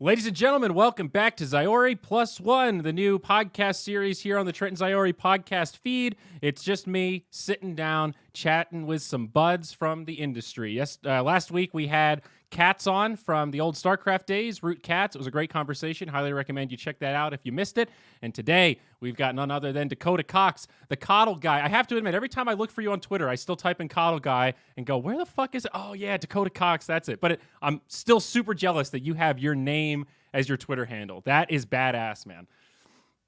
Ladies and gentlemen, welcome back to Zyori Plus One, the new podcast series here on the Trenton Zyori podcast feed. It's just me sitting down, chatting with some buds from the industry. Last week we had Cats on from the old StarCraft days, Root Cats. It was a great conversation. Highly recommend you check that out if you missed it. And today we've got none other than Dakota Cox, the KOTLguy. I have to admit, every time I look for you on Twitter, I still type in KOTLguy and go, where the fuck is it? Oh yeah, Dakota Cox, that's it. But I'm still super jealous that you have your name as your Twitter handle. That is badass, man.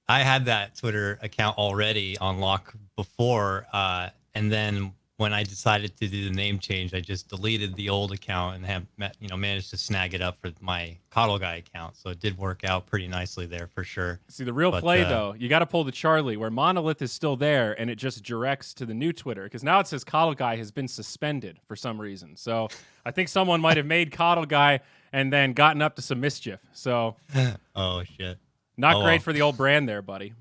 I had that Twitter account already on lock before, and then when I decided to do the name change, I just deleted the old account and have managed to snag it up for my KOTLguy account. So it did work out pretty nicely there for sure. See, the real play though, you got to pull the Charlie where Monolith is still there and it just directs to the new Twitter because now it says KOTLguy has been suspended for some reason. So I think someone might have made KOTLguy and then gotten up to some mischief. So oh shit, not great for the old brand there, buddy.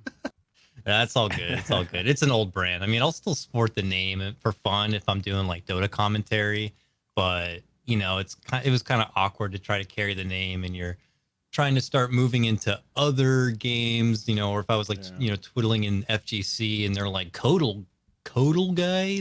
That's all good. It's all good. It's an old brand. I mean, I'll still sport the name for fun if I'm doing like Dota commentary, but it was kind of awkward to try to carry the name and you're trying to start moving into other games, or if I was like, twiddling in FGC and they're like KOTLguy,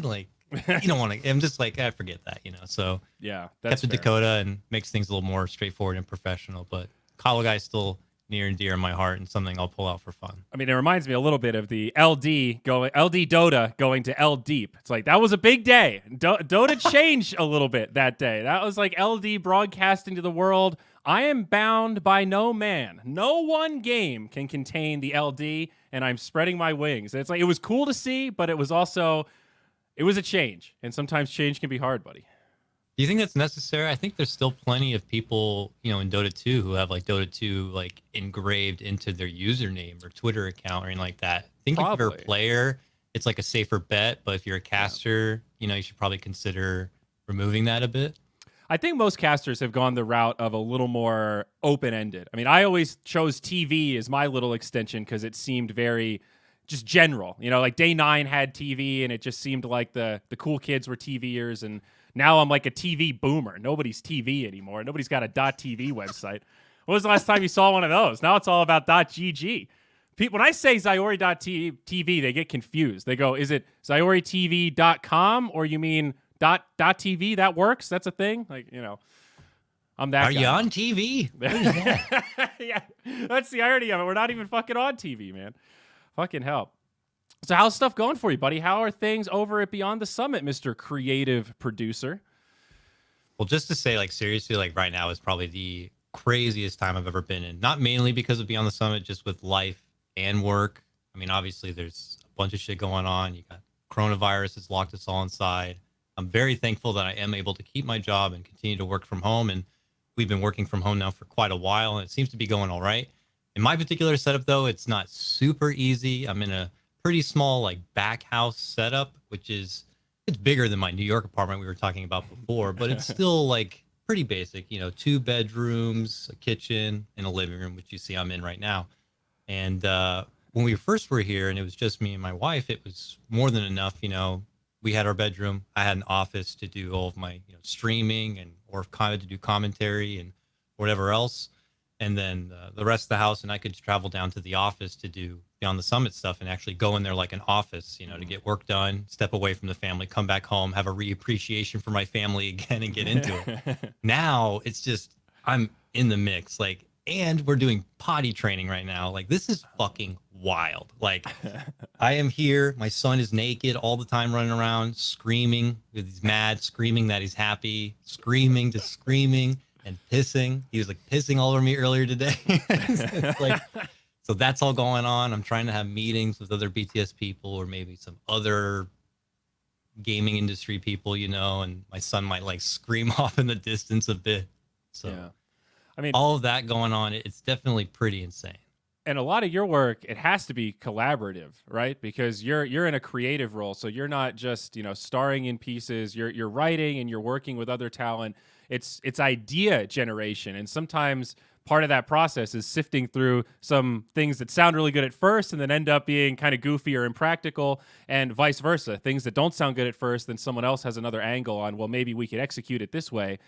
like you don't want to. I'm just like, I forget that, So yeah, that's kept it Dakota and makes things a little more straightforward and professional, but KOTLguy is still near and dear in my heart and something I'll pull out for fun. I mean, it reminds me a little bit of the LD Dota going to L Deep. It's like, that was a big day. Dota changed a little bit that day. That was like LD broadcasting to the world. I am bound by no man. No one game can contain the LD, and I'm spreading my wings. And it's like, it was cool to see, but it was a change. And sometimes change can be hard, buddy. Do you think that's necessary? I think there's still plenty of people, in Dota 2 who have like Dota 2 like engraved into their username or Twitter account or anything like that. I think if you're a player, it's like a safer bet, but if you're a caster, you should probably consider removing that a bit. I think most casters have gone the route of a little more open-ended. I mean, I always chose TV as my little extension because it seemed very just general. Like Day 9 had TV and it just seemed like the cool kids were TVers, and now I'm like a TV boomer. Nobody's TV anymore. Nobody's got a .tv website. When was the last time you saw one of those? Now it's all about .gg. When I say Zyori.tv, they get confused. They go, is it ZyoriTV.com or you mean .tv? That works? That's a thing? Like, I'm that guy. Are you on TV? Yeah, that's the irony of it. We're not even fucking on TV, man. Fucking hell. So how's stuff going for you, buddy? How are things over at Beyond the Summit, Mr. Creative Producer? Well, just to say, like, seriously, like right now is probably the craziest time I've ever been in. Not mainly because of Beyond the Summit, just with life and work. I mean, obviously there's a bunch of shit going on. You got coronavirus has locked us all inside. I'm very thankful that I am able to keep my job and continue to work from home. And we've been working from home now for quite a while, and it seems to be going all right. In my particular setup, though, it's not super easy. I'm in a pretty small like back house setup, which is it's bigger than my New York apartment we were talking about before, but it's still like pretty basic, 2 bedrooms, a kitchen, and a living room, which you see I'm in right now. And when we first were here and it was just me and my wife, it was more than enough. We had our bedroom, I had an office to do all of my streaming and or kind of to do commentary and whatever else. And then the rest of the house, and I could travel down to the office to do Beyond the Summit stuff and actually go in there like an office, to get work done, step away from the family, come back home, have a reappreciation for my family again and get into it. Now it's just, I'm in the mix, like, and we're doing potty training right now. Like, this is fucking wild. Like, I am here. My son is naked all the time running around, screaming. He's mad, screaming that he's happy, screaming and pissing. He was like pissing all over me earlier today. It's like, so that's all going on. I'm trying to have meetings with other BTS people or maybe some other gaming industry people, and my son might like scream off in the distance a bit. So yeah. I mean, all of that going on, it's definitely pretty insane. And a lot of your work, it has to be collaborative, right? Because you're in a creative role. So you're not just, starring in pieces, you're writing and you're working with other talent. It's idea generation. And sometimes part of that process is sifting through some things that sound really good at first and then end up being kind of goofy or impractical, and vice versa. Things that don't sound good at first, then someone else has another angle on, well, maybe we could execute it this way.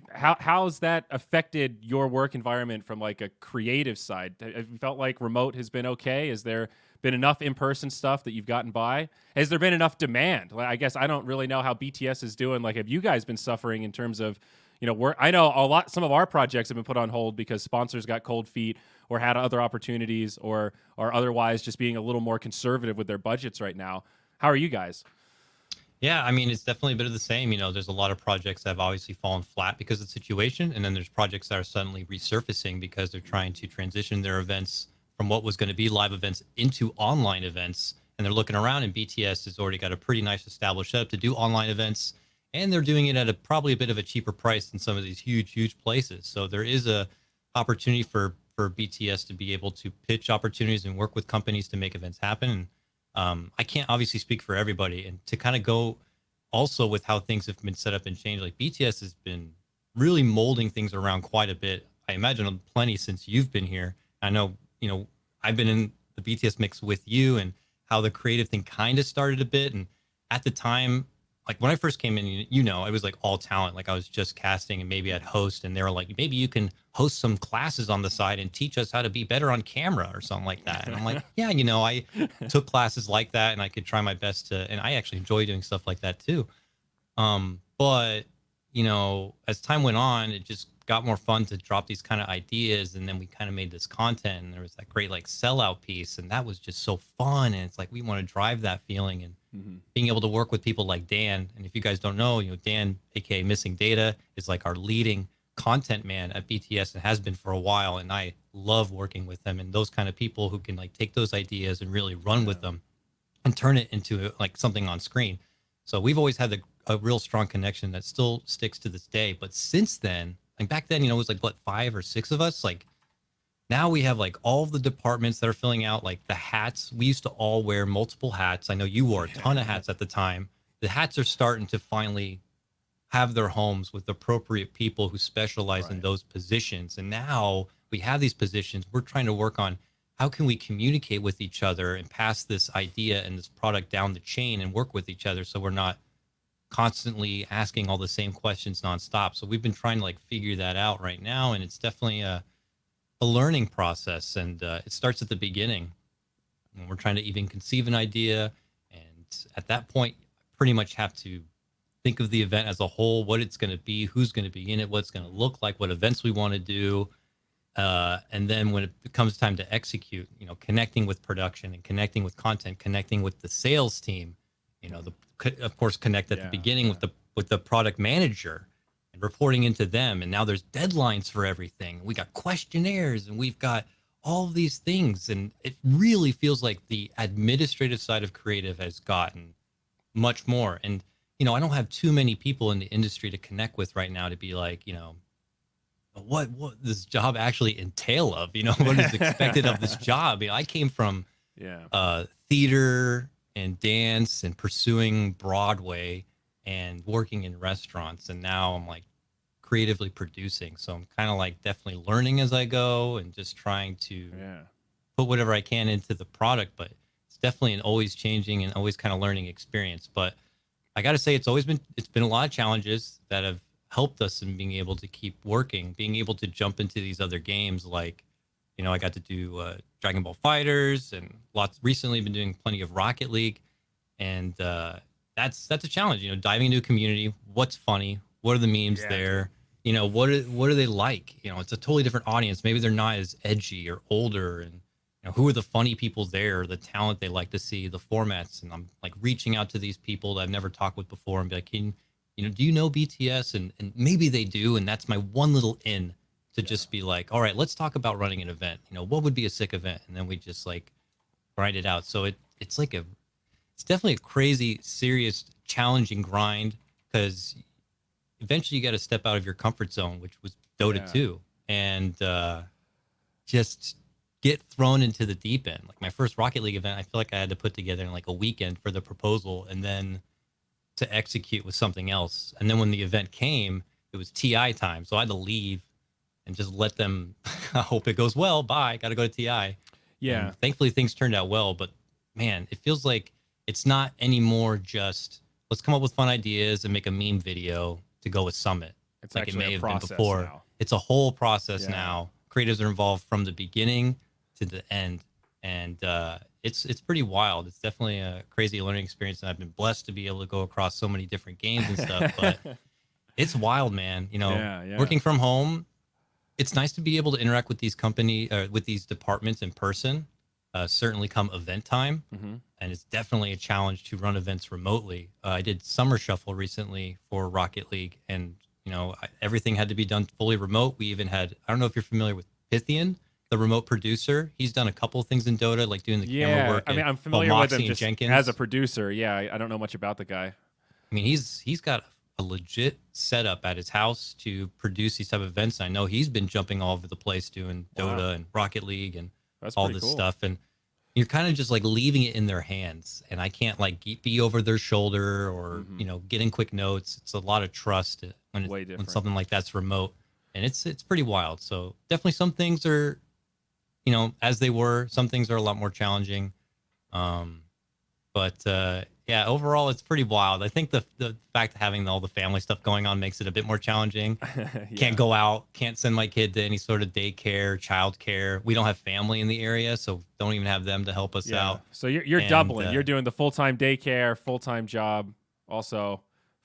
how's that affected your work environment from like a creative side? Have you felt like remote has been okay? Has there been enough in-person stuff that you've gotten by? Has there been enough demand? Like, I guess I don't really know how BTS is doing. Like, have you guys been suffering in terms of, I know some of our projects have been put on hold because sponsors got cold feet or had other opportunities or are otherwise just being a little more conservative with their budgets right now. How are you guys? Yeah, I mean, it's definitely a bit of the same. There's a lot of projects that have obviously fallen flat because of the situation. And then there's projects that are suddenly resurfacing because they're trying to transition their events from what was going to be live events into online events. And they're looking around, and BTS has already got a pretty nice established setup to do online events. And they're doing it at probably a bit of a cheaper price than some of these huge places. So there is a opportunity for BTS to be able to pitch opportunities and work with companies to make events happen. And I can't obviously speak for everybody, and to kind of go also with how things have been set up and changed, like BTS has been really molding things around quite a bit. I imagine plenty since you've been here. I know, I've been in the BTS mix with you, and how the creative thing kind of started a bit. And at the time, like when I first came in, it was like all talent. Like I was just casting, and maybe I'd host, and they were like, maybe you can host some classes on the side and teach us how to be better on camera or something like that. And I'm like, yeah, I took classes like that, and I could try my best to, and I actually enjoy doing stuff like that too. But as time went on, it just got more fun to drop these kind of ideas, and then we kind of made this content, and there was that great like sellout piece, and that was just so fun. And it's like we want to drive that feeling, and being able to work with people like Dan. And if you guys don't know, Dan, aka Missing Data, is like our leading content man at BTS and has been for a while. And I love working with them and those kind of people who can like take those ideas and really run with them and turn it into like something on screen. So we've always had a real strong connection that still sticks to this day. But since then, like back then, it was like what, 5 or 6 of us. Like now we have like all of the departments that are filling out like the hats. We used to all wear multiple hats. I know you wore a ton of hats at the time. The hats are starting to finally have their homes with appropriate people who specialize in those positions. And now we have these positions. We're trying to work on how can we communicate with each other and pass this idea and this product down the chain and work with each other, so we're not constantly asking all the same questions nonstop. So we've been trying to like figure that out right now. And it's definitely a learning process. And it starts at the beginning when we're trying to even conceive an idea. And at that point, pretty much have to think of the event as a whole, what it's going to be, who's going to be in it, what's going to look like, what events we want to do. And then when it comes time to execute, connecting with production and connecting with content, connecting with the sales team, of course, connect at the beginning with the product manager and reporting into them. And now there's deadlines for everything. We got questionnaires and we've got all of these things. And it really feels like the administrative side of creative has gotten much more. And, I don't have too many people in the industry to connect with right now to be like, what this job actually entail of, what is expected of this job. I came from theater and dance and pursuing Broadway and working in restaurants. And now I'm like creatively producing. So I'm kind of like definitely learning as I go and just trying to put whatever I can into the product. But it's definitely an always changing and always kind of learning experience. But I got to say, it's been a lot of challenges that have helped us in being able to keep working, being able to jump into these other games. Like, I got to do Dragon Ball Fighters and recently been doing plenty of Rocket League. And that's a challenge, diving into a community. What's funny? What are the memes there? What are they like? It's a totally different audience. Maybe they're not as edgy or older. And who are the funny people there, the talent they like to see, the formats. And I'm like reaching out to these people that I've never talked with before and be like, do you know BTS? And maybe they do. And that's my one little in to just be like, all right, let's talk about running an event. What would be a sick event? And then we just like grind it out. So it's definitely a crazy, serious, challenging grind, because eventually you got to step out of your comfort zone, which was Dota 2, and just get thrown into the deep end. Like my first Rocket League event, I feel like I had to put together in like a weekend for the proposal and then to execute with something else. And then when the event came, it was TI time. So I had to leave and just let them, I hope it goes well. Bye. Got to go to TI. Yeah. And thankfully things turned out well, but man, it feels like it's not anymore just let's come up with fun ideas and make a meme video to go with Summit. It's like it actually may a have been process before. now. It's a whole process Yeah. now. Creatives are involved from the beginning to the end, and it's pretty wild. It's definitely a crazy learning experience, and I've been blessed to be able to go across so many different games and stuff. But it's wild, man. You know, Yeah. working from home, it's nice to be able to interact with with these departments in person. Certainly come event time, and it's definitely a challenge to run events remotely. I did Summer Shuffle recently for Rocket League, and you know, everything had to be done fully remote. We even had, I don't know if you're familiar with Pythian, the remote producer. He's done a couple of things in Dota, like doing the camera work. I mean, I'm while familiar with him Moxie and just Jenkins, as a producer. Yeah, I don't know much about the guy. I mean, he's got a legit setup at his house to produce these type of events. I know he's been jumping all over the place doing Dota and Rocket League and That's all pretty this cool. stuff. And you're kind of just like leaving it in their hands. And I can't like be over their shoulder or, you know, getting quick notes. It's a lot of trust when something like that's remote. And it's pretty wild. So definitely some things are, you know, as they were. Some things are a lot more challenging. Yeah, overall, it's pretty wild. I think the fact of having all the family stuff going on makes it a bit more challenging. Can't go out, can't send my kid to any sort of daycare, childcare. We don't have family in the area, so don't even have them to help us out. So you're doubling. You're doing the full-time daycare, full-time job, also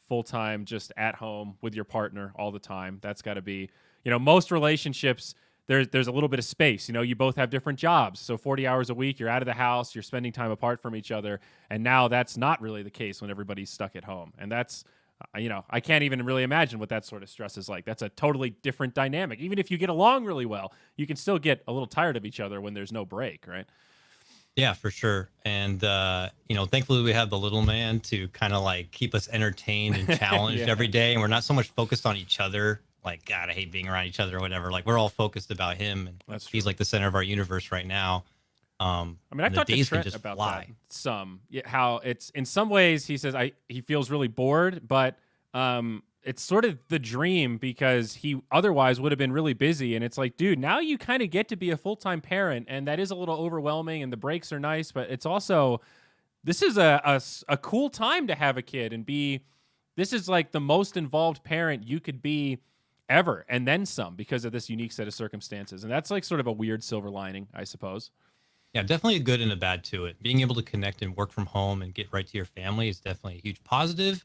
full-time just at home with your partner all the time. That's got to be, you know, most relationships, there's a little bit of space. You know, you both have different jobs. So 40 hours a week, you're out of the house, you're spending time apart from each other. And now that's not really the case when everybody's stuck at home. And that's, you know, I can't even really imagine what that sort of stress is like. That's a totally different dynamic. Even if you get along really well, you can still get a little tired of each other when there's no break, right? Yeah, for sure. And, you know, thankfully we have the little man to kind of like keep us entertained and challenged every day. And we're not so much focused on each other. Like, God, I hate being around each other or whatever. Like, we're all focused about him. And That's true. he's like the center of our universe right now. I mean, I talked to Trent about that some. Yeah, how it's in some ways he says he feels really bored, but it's sort of the dream because he otherwise would have been really busy. And it's like, dude, now you kind of get to be a full-time parent, and that is a little overwhelming. And the breaks are nice, but it's also this is a cool time to have a kid and be. This is like the most involved parent you could be ever, and then some because of this unique set of circumstances. And that's like sort of a weird silver lining, I suppose. Yeah, definitely a good and a bad to it. Being able to connect and work from home and get right to your family is definitely a huge positive.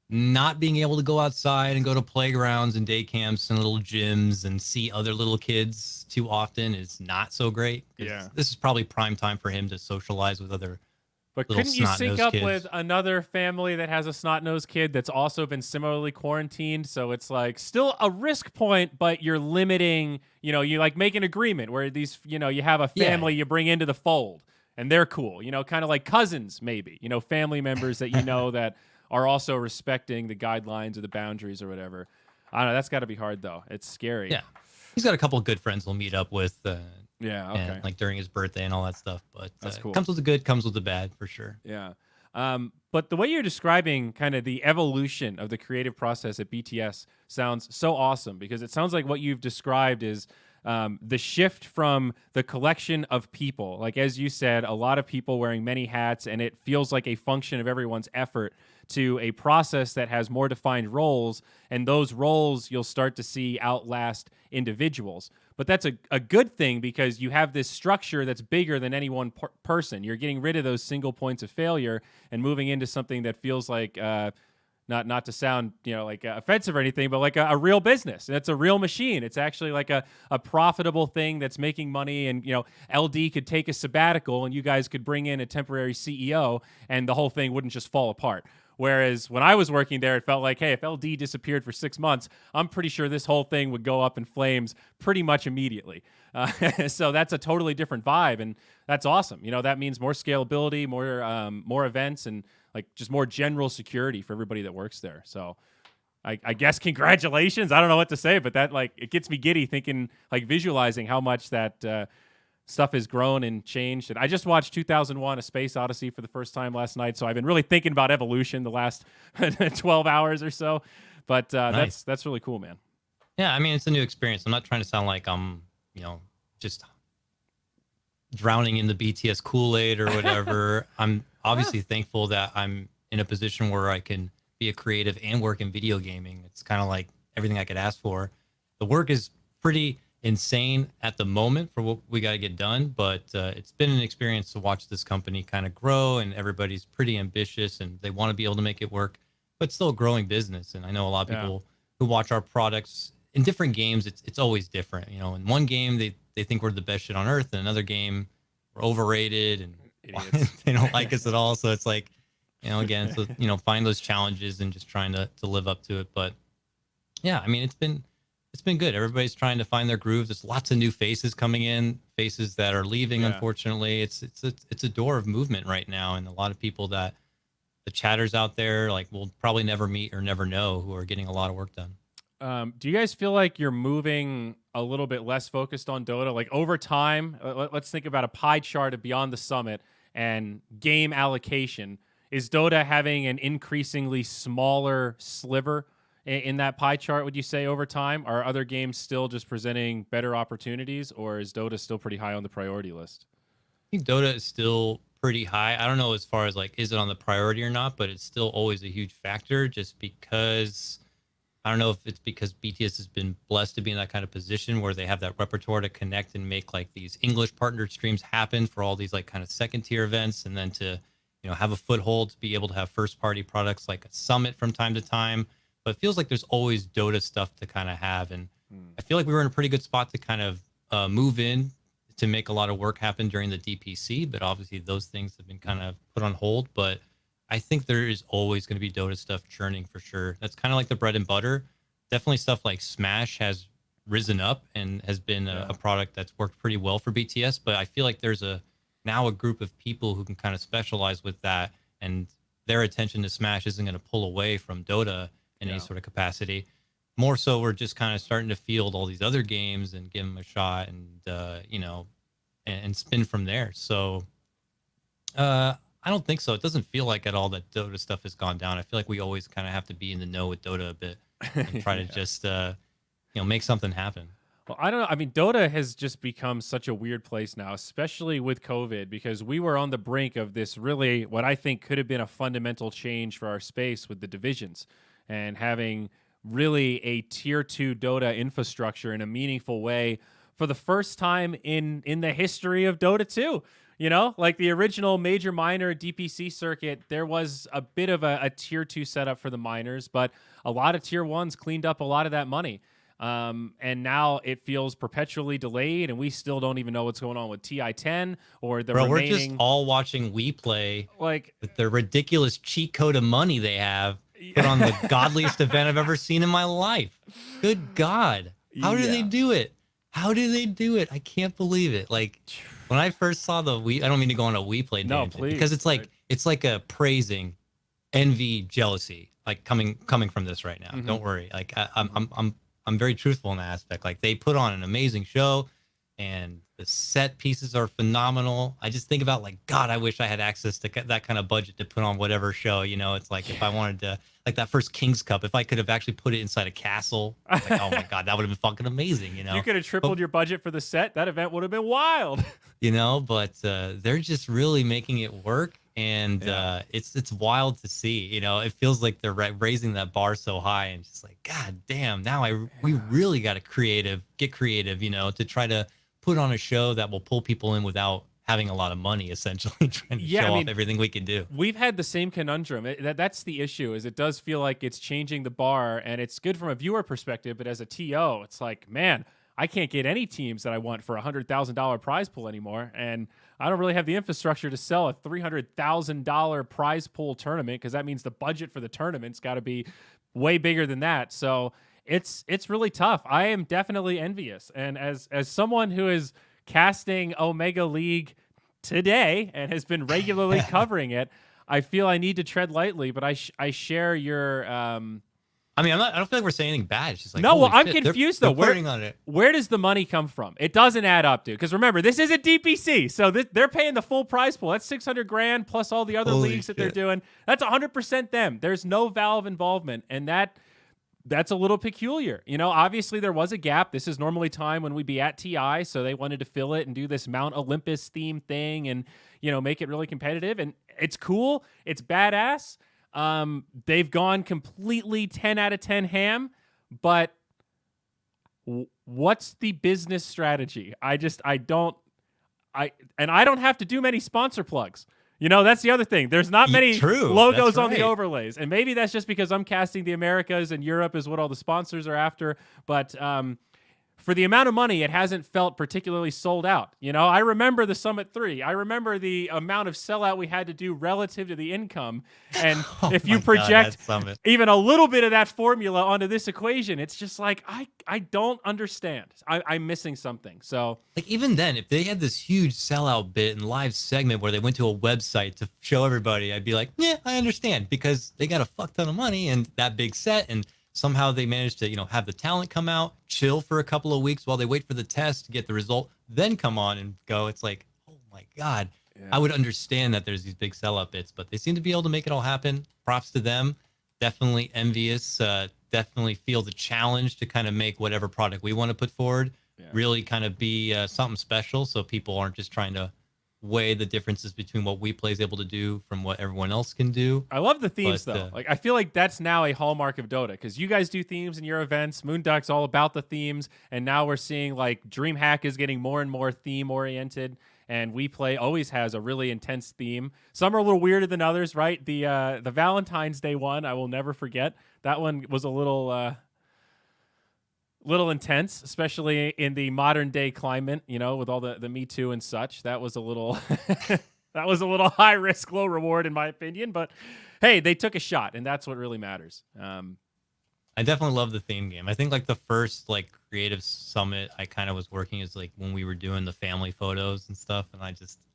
Not being able to go outside and go to playgrounds and day camps and little gyms and see other little kids too often is not so great. Yeah. This is probably prime time for him to socialize with other But little couldn't you sync snot-nosed up kids. with another family that has a snot-nosed kid that's also been similarly quarantined? So it's like still a risk point, but you're limiting, you know, you like make an agreement where these, you know, you have a family you bring into the fold and they're cool, you know, kind of like cousins, maybe, you know, family members that you know that are also respecting the guidelines or the boundaries or whatever. I don't know. That's got to be hard, though. It's scary. Yeah. He's got a couple of good friends he'll meet up with. Yeah, okay. And, like during his birthday and all that stuff. But That's cool. Comes with the good, comes with the bad for sure. Yeah. But the way you're describing kind of the evolution of the creative process at BTS sounds so awesome because it sounds like what you've described is the shift from the collection of people. Like, as you said, a lot of people wearing many hats, and it feels like a function of everyone's effort to a process that has more defined roles, and those roles you'll start to see outlast individuals. But that's a good thing because you have this structure that's bigger than any one person. You're getting rid of those single points of failure and moving into something that feels like not to sound, you know, like offensive or anything, but like a real business. And it's a real machine. It's actually like a profitable thing that's making money. And, you know, LD could take a sabbatical and you guys could bring in a temporary CEO and the whole thing wouldn't just fall apart. Whereas when I was working there, it felt like, hey, if LD disappeared for 6 months, I'm pretty sure this whole thing would go up in flames pretty much immediately. So that's a totally different vibe, and that's awesome. You know, that means more scalability, more events, and like just more general security for everybody that works there. So I guess congratulations. I don't know what to say, but that like it gets me giddy thinking, like visualizing how much that stuff has grown and changed. And I just watched 2001: A Space Odyssey for the first time last night, so I've been really thinking about evolution the last 12 hours or so. But Nice. that's really cool, man. Yeah, I mean, it's a new experience. I'm not trying to sound like I'm, you know, just drowning in the BTS Kool-Aid or whatever. I'm obviously thankful that I'm in a position where I can be a creative and work in video gaming. It's kind of like everything I could ask for. The work is pretty insane at the moment for what we got to get done, but it's been an experience to watch this company kind of grow, and everybody's pretty ambitious and they want to be able to make it work, but still a growing business. And I know a lot of people who watch our products in different games. It's always different. You know, in one game they think we're the best shit on earth, in another game we're overrated and they don't like us at all. So it's like, you know, again, so you know, find those challenges and just trying to live up to it. But yeah, I mean, it's been good. Everybody's trying to find their groove. There's lots of new faces coming in, faces that are leaving. Unfortunately, it's a door of movement right now, and a lot of people that the chatters out there like we'll probably never meet or never know who are getting a lot of work done. Do you guys feel like you're moving a little bit less focused on Dota? Like over time, let's think about a pie chart of Beyond the Summit and game allocation. Is Dota having an increasingly smaller sliver in that pie chart, would you say, over time? Are other games still just presenting better opportunities, or is Dota still pretty high on the priority list? I think Dota is still pretty high. I don't know as far as like, is it on the priority or not, but it's still always a huge factor just because I don't know if it's because BTS has been blessed to be in that kind of position where they have that repertoire to connect and make like these English partnered streams happen for all these like kind of second tier events. And then to, you know, have a foothold to be able to have first party products like a summit from time to time. But it feels like there's always Dota stuff to kind of have. And I feel like we were in a pretty good spot to kind of move in to make a lot of work happen during the DPC. But obviously those things have been kind of put on hold. But I think there is always going to be Dota stuff churning for sure. That's kind of like the bread and butter. Definitely stuff like Smash has risen up and has been a product that's worked pretty well for BTS. But I feel like there's now a group of people who can kind of specialize with that, and their attention to Smash isn't going to pull away from Dota in any sort of capacity. More so, we're just kind of starting to field all these other games and give them a shot, and you know, and spin from there. So I don't think so. It doesn't feel like at all that Dota stuff has gone down. I feel like we always kind of have to be in the know with Dota a bit and try to just you know, make something happen. Well, I don't know. I mean, Dota has just become such a weird place now, especially with COVID, because we were on the brink of this really, what I think could have been a fundamental change for our space with the divisions and having really a tier 2 Dota infrastructure in a meaningful way for the first time in the history of Dota 2. You know, like the original major minor DPC circuit, there was a bit of a tier 2 setup for the minors, but a lot of tier 1s cleaned up a lot of that money. And now it feels perpetually delayed, and we still don't even know what's going on with TI-10 or the remaining. We're just all watching Weplay, like with the ridiculous cheat code of money they have put on the godliest event I've ever seen in my life. Good God. How do they do it? How do they do it? I can't believe it. Like when I first saw I don't mean to go on a Weplay tangent, because it's like it's like a praising, envy, jealousy, like coming from this right now. Don't worry. Like I'm very truthful in that aspect. Like they put on an amazing show, and the set pieces are phenomenal. I just think about like, God, I wish I had access to that kind of budget to put on whatever show. You know, it's like if I wanted to, like that first King's Cup, if I could have actually put it inside a castle, like, oh my God, that would have been fucking amazing. You know, you could have tripled your budget for the set. That event would have been wild. You know, but they're just really making it work. And it's wild to see. You know, it feels like they're raising that bar so high, and just like, God damn, now we really got to get creative, you know, to try to put on a show that will pull people in without having a lot of money, essentially trying to show off everything we can do. We've had the same conundrum. That's the issue, is it does feel like it's changing the bar, and it's good from a viewer perspective, but as a TO, it's like, man, I can't get any teams that I want for $100,000 prize pool anymore. And I don't really have the infrastructure to sell a $300,000 prize pool tournament, because that means the budget for the tournament's got to be way bigger than that. So it's really tough. I am definitely envious. And as someone who is casting Omega League today and has been regularly covering it, I feel I need to tread lightly, but I share your I mean, I don't feel like we're saying anything bad. It's just like, no. Well, I'm shit, confused they're though. Where does the money come from? It doesn't add up, dude. Because remember, this is a DPC, so they're paying the full prize pool. That's $600,000 plus all the other leagues that they're doing. That's 100% them. There's no Valve involvement, and that's a little peculiar. You know, obviously there was a gap. This is normally time when we'd be at TI, so they wanted to fill it and do this Mount Olympus theme thing, and you know, make it really competitive. And it's cool. It's badass. They've gone completely 10 out of 10 ham, but what's the business strategy? I don't have to do many sponsor plugs. That's the other thing. There's not many logos on the overlays. And maybe that's just because I'm casting the Americas and Europe is what all the sponsors are after. But for the amount of money, it hasn't felt particularly sold out. I remember the Summit 3. I remember the amount of sellout we had to do relative to the income. And if you project even a little bit of that formula onto this equation, it's just like, I don't understand. I'm missing something. So like even then, if they had this huge sellout bit and live segment where they went to a website to show everybody, I'd be like, yeah, I understand, because they got a fuck ton of money and that big set, and somehow they managed to, have the talent come out, chill for a couple of weeks while they wait for the test to get the result, then come on and go. It's like, oh my God. Yeah. I would understand that there's these big sellout bits, but they seem to be able to make it all happen. Props to them. Definitely envious. Definitely feel the challenge to kind of make whatever product we want to put forward really kind of be something special, so people aren't just trying to weigh the differences between what Weplay is able to do from what everyone else can do. I love the themes, though. I feel like that's now a hallmark of Dota, because you guys do themes in your events. Moonduck's all about the themes, and now we're seeing like DreamHack is getting more and more theme oriented, and Weplay always has a really intense theme. Some are a little weirder than others, right? The Valentine's Day one, I will never forget. That one was a little intense, especially in the modern day climate, with all the Me Too and such. That was a little that was a little high risk, low reward in my opinion, but hey, they took a shot, and that's what really matters. I definitely love the theme game. I think like the first like creative summit I kind of was working is like when we were doing the family photos and stuff, and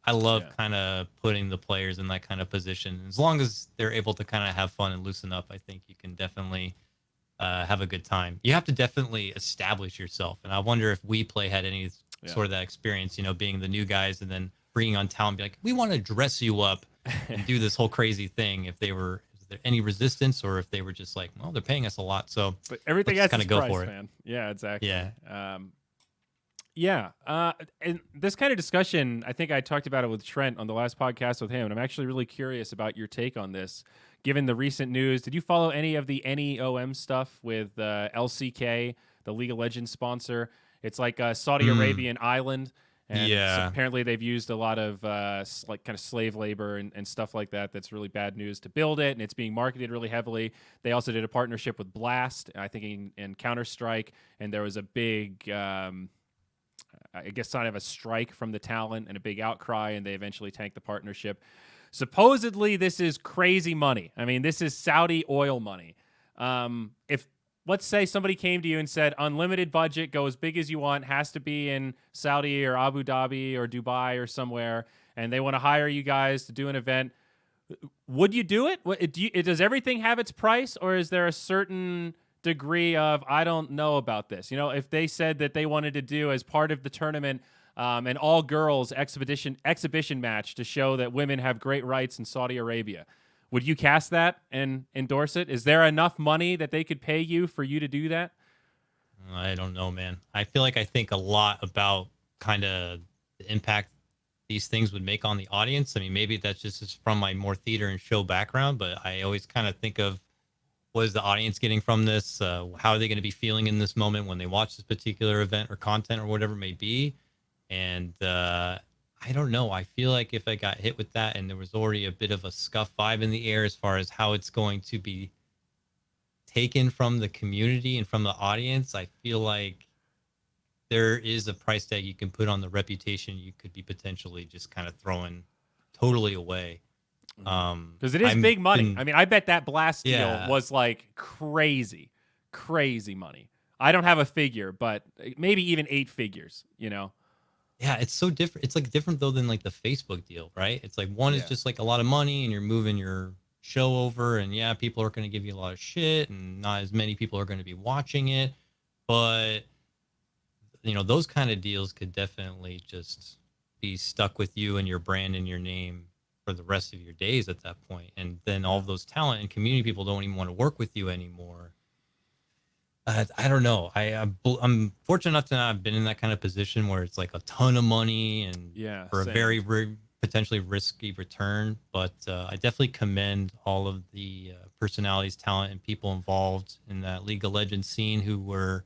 I love kind of putting the players in that kind of position. As long as they're able to kind of have fun and loosen up, I think you can definitely have a good time. You have to definitely establish yourself, and I wonder if Weplay had any sort of that experience, being the new guys and then bringing on talent, be like, we want to dress you up and do this whole crazy thing. Is there any resistance, or if they were just like, well, they're paying us a lot, so but everything has kind of go price, for it, man. Yeah, exactly. Yeah. And this kind of discussion, I think I talked about it with Trent on the last podcast with him, and I'm actually really curious about your take on this. Given the recent news, did you follow any of the NEOM stuff with LCK, the League of Legends sponsor? It's like a Saudi Arabian island, and apparently they've used a lot of like kind of slave labor and stuff like that. That's really bad news to build it, and it's being marketed really heavily. They also did a partnership with Blast, I think in Counter-Strike, and there was a big, I guess, sign of a strike from the talent and a big outcry, and they eventually tanked the partnership. Supposedly, this is crazy money. I mean, this is Saudi oil money. If, let's say, somebody came to you and said, unlimited budget, go as big as you want, has to be in Saudi or Abu Dhabi or Dubai or somewhere, and they want to hire you guys to do an event, would you do it? Does everything have its price, or is there a certain degree of, I don't know about this? If they said that they wanted to do as part of the tournament an all-girls exhibition match to show that women have great rights in Saudi Arabia, would you cast that and endorse it? Is there enough money that they could pay you for you to do that? I don't know, man. I feel like I think a lot about kind of the impact these things would make on the audience. I mean, maybe that's just from my more theater and show background, but I always kind of think of, what is the audience getting from this? How are they going to be feeling in this moment when they watch this particular event or content or whatever it may be? And I don't know. I feel like if I got hit with that and there was already a bit of a scuff vibe in the air as far as how it's going to be taken from the community and from the audience, I feel like there is a price tag you can put on the reputation you could be potentially just kind of throwing totally away. Because it is big money. I mean, I bet that Blast deal was like crazy money. I don't have a figure, but maybe even 8 figures, Yeah, it's so different. It's like different though than like the Facebook deal, right? It's like one is just like a lot of money and you're moving your show over, and people are going to give you a lot of shit and not as many people are going to be watching it. But those kind of deals could definitely just be stuck with you and your brand and your name for the rest of your days at that point. And then all of those talent and community people don't even want to work with you anymore. I don't know. I'm fortunate enough to not have been in that kind of position where it's like a ton of money and for a very potentially risky return. But I definitely commend all of the personalities, talent, and people involved in that League of Legends scene who were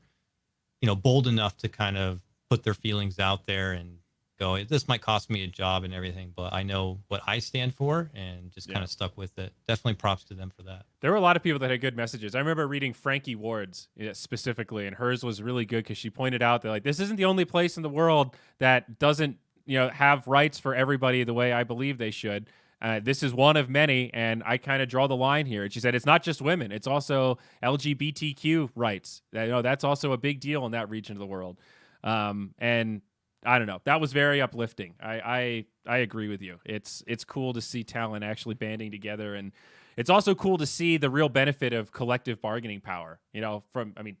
bold enough to kind of put their feelings out there and go, this might cost me a job and everything, but I know what I stand for, and just kind of stuck with it. Definitely props to them for that. There were a lot of people that had good messages. I remember reading Frankie Ward's specifically, and hers was really good because she pointed out that like this isn't the only place in the world that doesn't have rights for everybody the way I believe they should. This is one of many, and I kind of draw the line here. And she said it's not just women; it's also LGBTQ rights. That's also a big deal in that region of the world. And I don't know. That was very uplifting. I agree with you. It's cool to see talent actually banding together, and it's also cool to see the real benefit of collective bargaining power.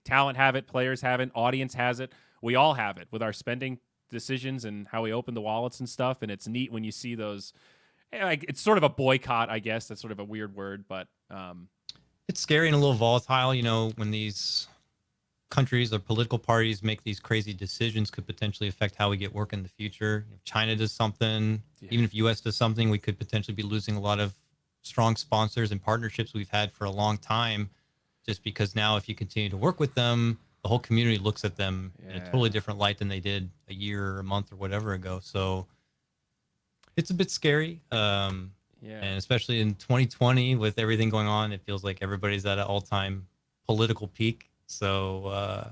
Talent have it, players have it, audience has it. We all have it with our spending decisions and how we open the wallets and stuff. And it's neat when you see those. It's sort of a boycott, I guess. That's sort of a weird word, but it's scary and a little volatile. When these countries or political parties make these crazy decisions, could potentially affect how we get work in the future. If China does something, even if US does something, we could potentially be losing a lot of strong sponsors and partnerships we've had for a long time, just because now if you continue to work with them, the whole community looks at them in a totally different light than they did a year or a month or whatever ago. So it's a bit scary. And especially in 2020 with everything going on, it feels like everybody's at an all-time political peak. So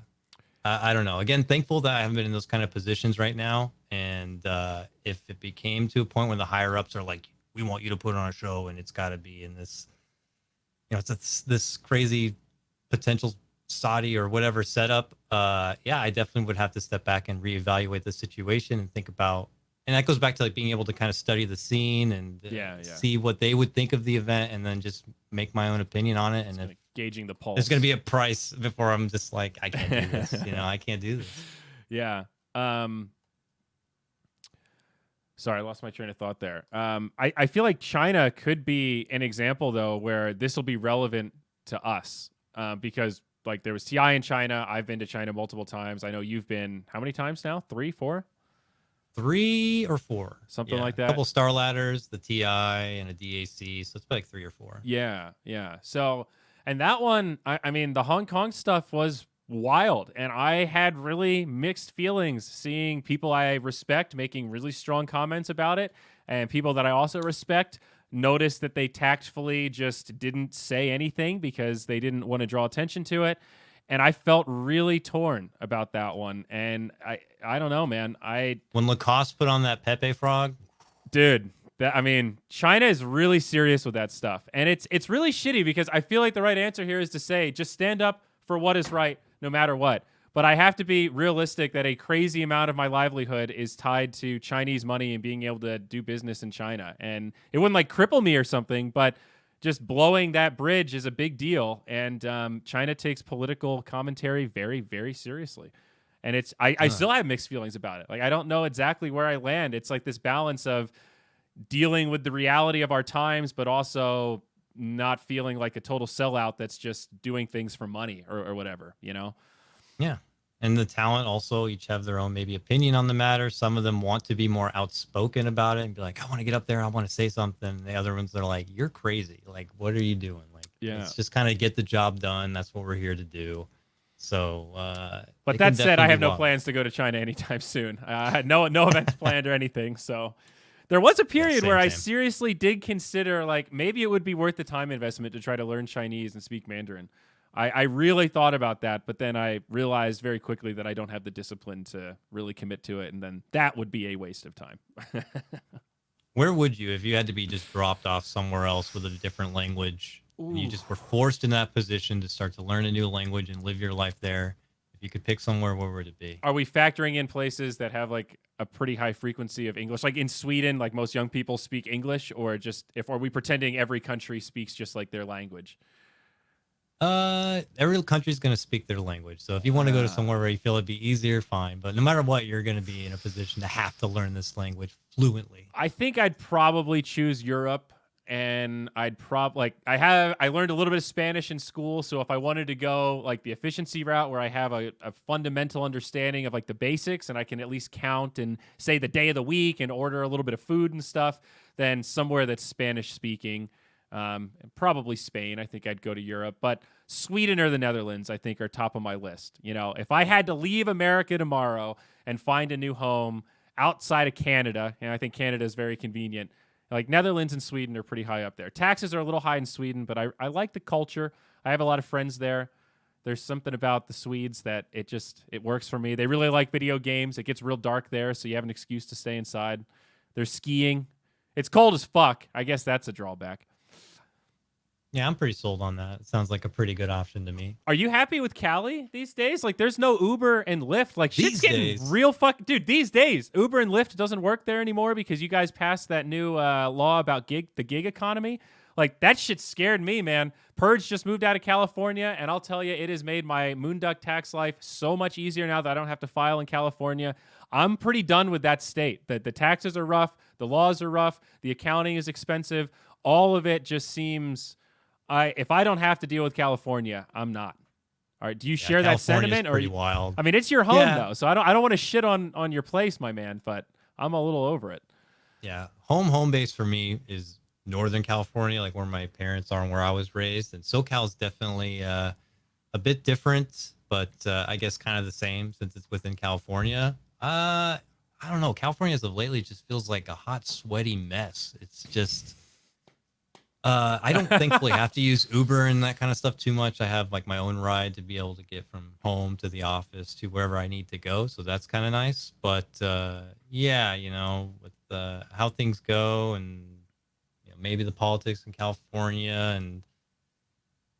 I don't know. Again, thankful that I haven't been in those kind of positions right now. And if it became to a point where the higher ups are like, we want you to put on a show and it's got to be in this, it's this crazy potential Saudi or whatever setup. I definitely would have to step back and reevaluate the situation and think about. And that goes back to like being able to kind of study the scene and see what they would think of the event, and then just make my own opinion on it. And if gauging the pulse, there's going to be a price before I'm just like, I can't do this. I can't do this. Yeah. Sorry, I lost my train of thought there. I feel like China could be an example though, where this will be relevant to us because like there was TI in China. I've been to China multiple times. I know you've been how many times now? 3, 4? 3 or 4, something like that. A couple star ladders, the TI and a DAC, so it's like 3 or 4. Yeah. So, and that one, I mean, the Hong Kong stuff was wild, and I had really mixed feelings seeing people I respect making really strong comments about it, and people that I also respect noticed that they tactfully just didn't say anything because they didn't want to draw attention to it. And I felt really torn about that one. And I don't know, man. When Lacoste put on that Pepe frog, dude, China is really serious with that stuff. And it's really shitty because I feel like the right answer here is to say, just stand up for what is right, no matter what. But I have to be realistic that a crazy amount of my livelihood is tied to Chinese money and being able to do business in China. And it wouldn't like cripple me or something, but just blowing that bridge is a big deal, and China takes political commentary very, very seriously. And I still have mixed feelings about it. Like, I don't know exactly where I land. It's like this balance of dealing with the reality of our times, but also not feeling like a total sellout that's just doing things for money or whatever, Yeah. And the talent also each have their own maybe opinion on the matter. Some of them want to be more outspoken about it and be like, I want to get up there, I want to say something. The other ones are like, you're crazy. Like, what are you doing? Like, let's just kind of get the job done. That's what we're here to do. So, but that said, I have no plans to go to China anytime soon. I had no events planned or anything. So there was a period where I seriously did consider like maybe it would be worth the time investment to try to learn Chinese and speak Mandarin. I really thought about that, but then I realized very quickly that I don't have the discipline to really commit to it, and then that would be a waste of time. Where would you, if you had to be just dropped off somewhere else with a different language, and you just were forced in that position to start to learn a new language and live your life there? If you could pick somewhere, where would it be? Are we factoring in places that have like a pretty high frequency of English? Like in Sweden, like most young people speak English, or are we pretending every country speaks just like their language? Every country's going to speak their language. So if you want to go to somewhere where you feel it'd be easier, fine. But no matter what, you're going to be in a position to have to learn this language fluently. I think I'd probably choose Europe, and I learned a little bit of Spanish in school. So if I wanted to go like the efficiency route where I have a fundamental understanding of like the basics and I can at least count and say the day of the week and order a little bit of food and stuff, then somewhere that's Spanish speaking. Probably Spain. I think I'd go to Europe, but Sweden or the Netherlands, I think, are top of my list. You know, if I had to leave America tomorrow and find a new home outside of Canada, and I think Canada is very convenient, like Netherlands and Sweden are pretty high up there. Taxes are a little high in Sweden, but I like the culture. I have a lot of friends there. There's something about the Swedes that it works for me. They really like video games. It gets real dark there, so you have an excuse to stay inside. There's skiing. It's cold as fuck. I guess that's a drawback. Yeah, I'm pretty sold on that. It sounds like a pretty good option to me. Are you happy with Cali these days? Like, there's no Uber and Lyft. Like, shit's getting days. real fuck. Dude, these days, Uber and Lyft doesn't work there anymore because you guys passed that new law about the gig economy. Like, that shit scared me, man. Purge just moved out of California, and I'll tell you, it has made my Moonduck tax life so much easier now that I don't have to file in California. I'm pretty done with that state. The taxes are rough. The laws are rough. The accounting is expensive. All of it just seems... if I don't have to deal with California, I'm not. All right. Do you share that sentiment? Pretty wild. I mean, it's your home though, so I don't want to shit on your place, my man. But I'm a little over it. Yeah, home base for me is Northern California, like where my parents are and where I was raised. And SoCal is definitely a bit different, but I guess kind of the same since it's within California. I don't know. California as of lately just feels like a hot, sweaty mess. It's just. I don't thankfully have to use Uber and that kind of stuff too much. I have like my own ride to be able to get from home to the office to wherever I need to go. So that's kind of nice. But yeah, you know, with how things go and you know, maybe the politics in California, and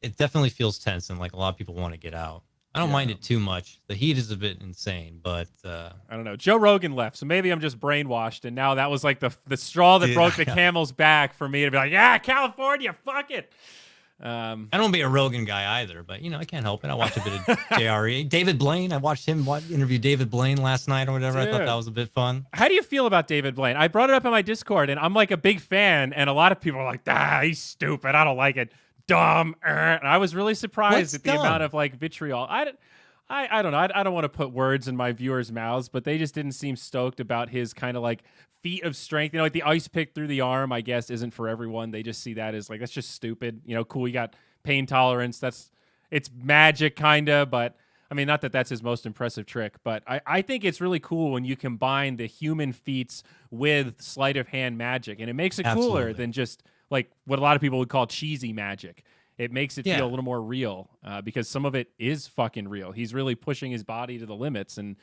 it definitely feels tense and like a lot of people want to get out. I don't mind it too much. The heat is a bit insane, but I don't know. Joe Rogan left, so maybe I'm just brainwashed, and now that was like the straw that broke the camel's back for me to be like, yeah, California, fuck it. I don't be a Rogan guy either, but you know, I can't help it. I watch a bit of JRE. David Blaine. I watched him interview David Blaine last night or whatever. Dude. I thought that was a bit fun. How do you feel about David Blaine? I brought it up in my Discord, and I'm like a big fan, and a lot of people are like, he's stupid. I don't like it. Dumb. And I was really surprised at the amount of like vitriol. I don't know. I don't want to put words in my viewers' mouths, but they just didn't seem stoked about his kind of like feat of strength. You know, like the ice pick through the arm, I guess, isn't for everyone. They just see that as like, that's just stupid. You know, cool. You got pain tolerance. It's magic kind of, but I mean, not that that's his most impressive trick, but I think it's really cool when you combine the human feats with sleight of hand magic, and it makes it cooler than just like what a lot of people would call cheesy magic. It makes it feel a little more real because some of it is fucking real. He's really pushing his body to the limits, and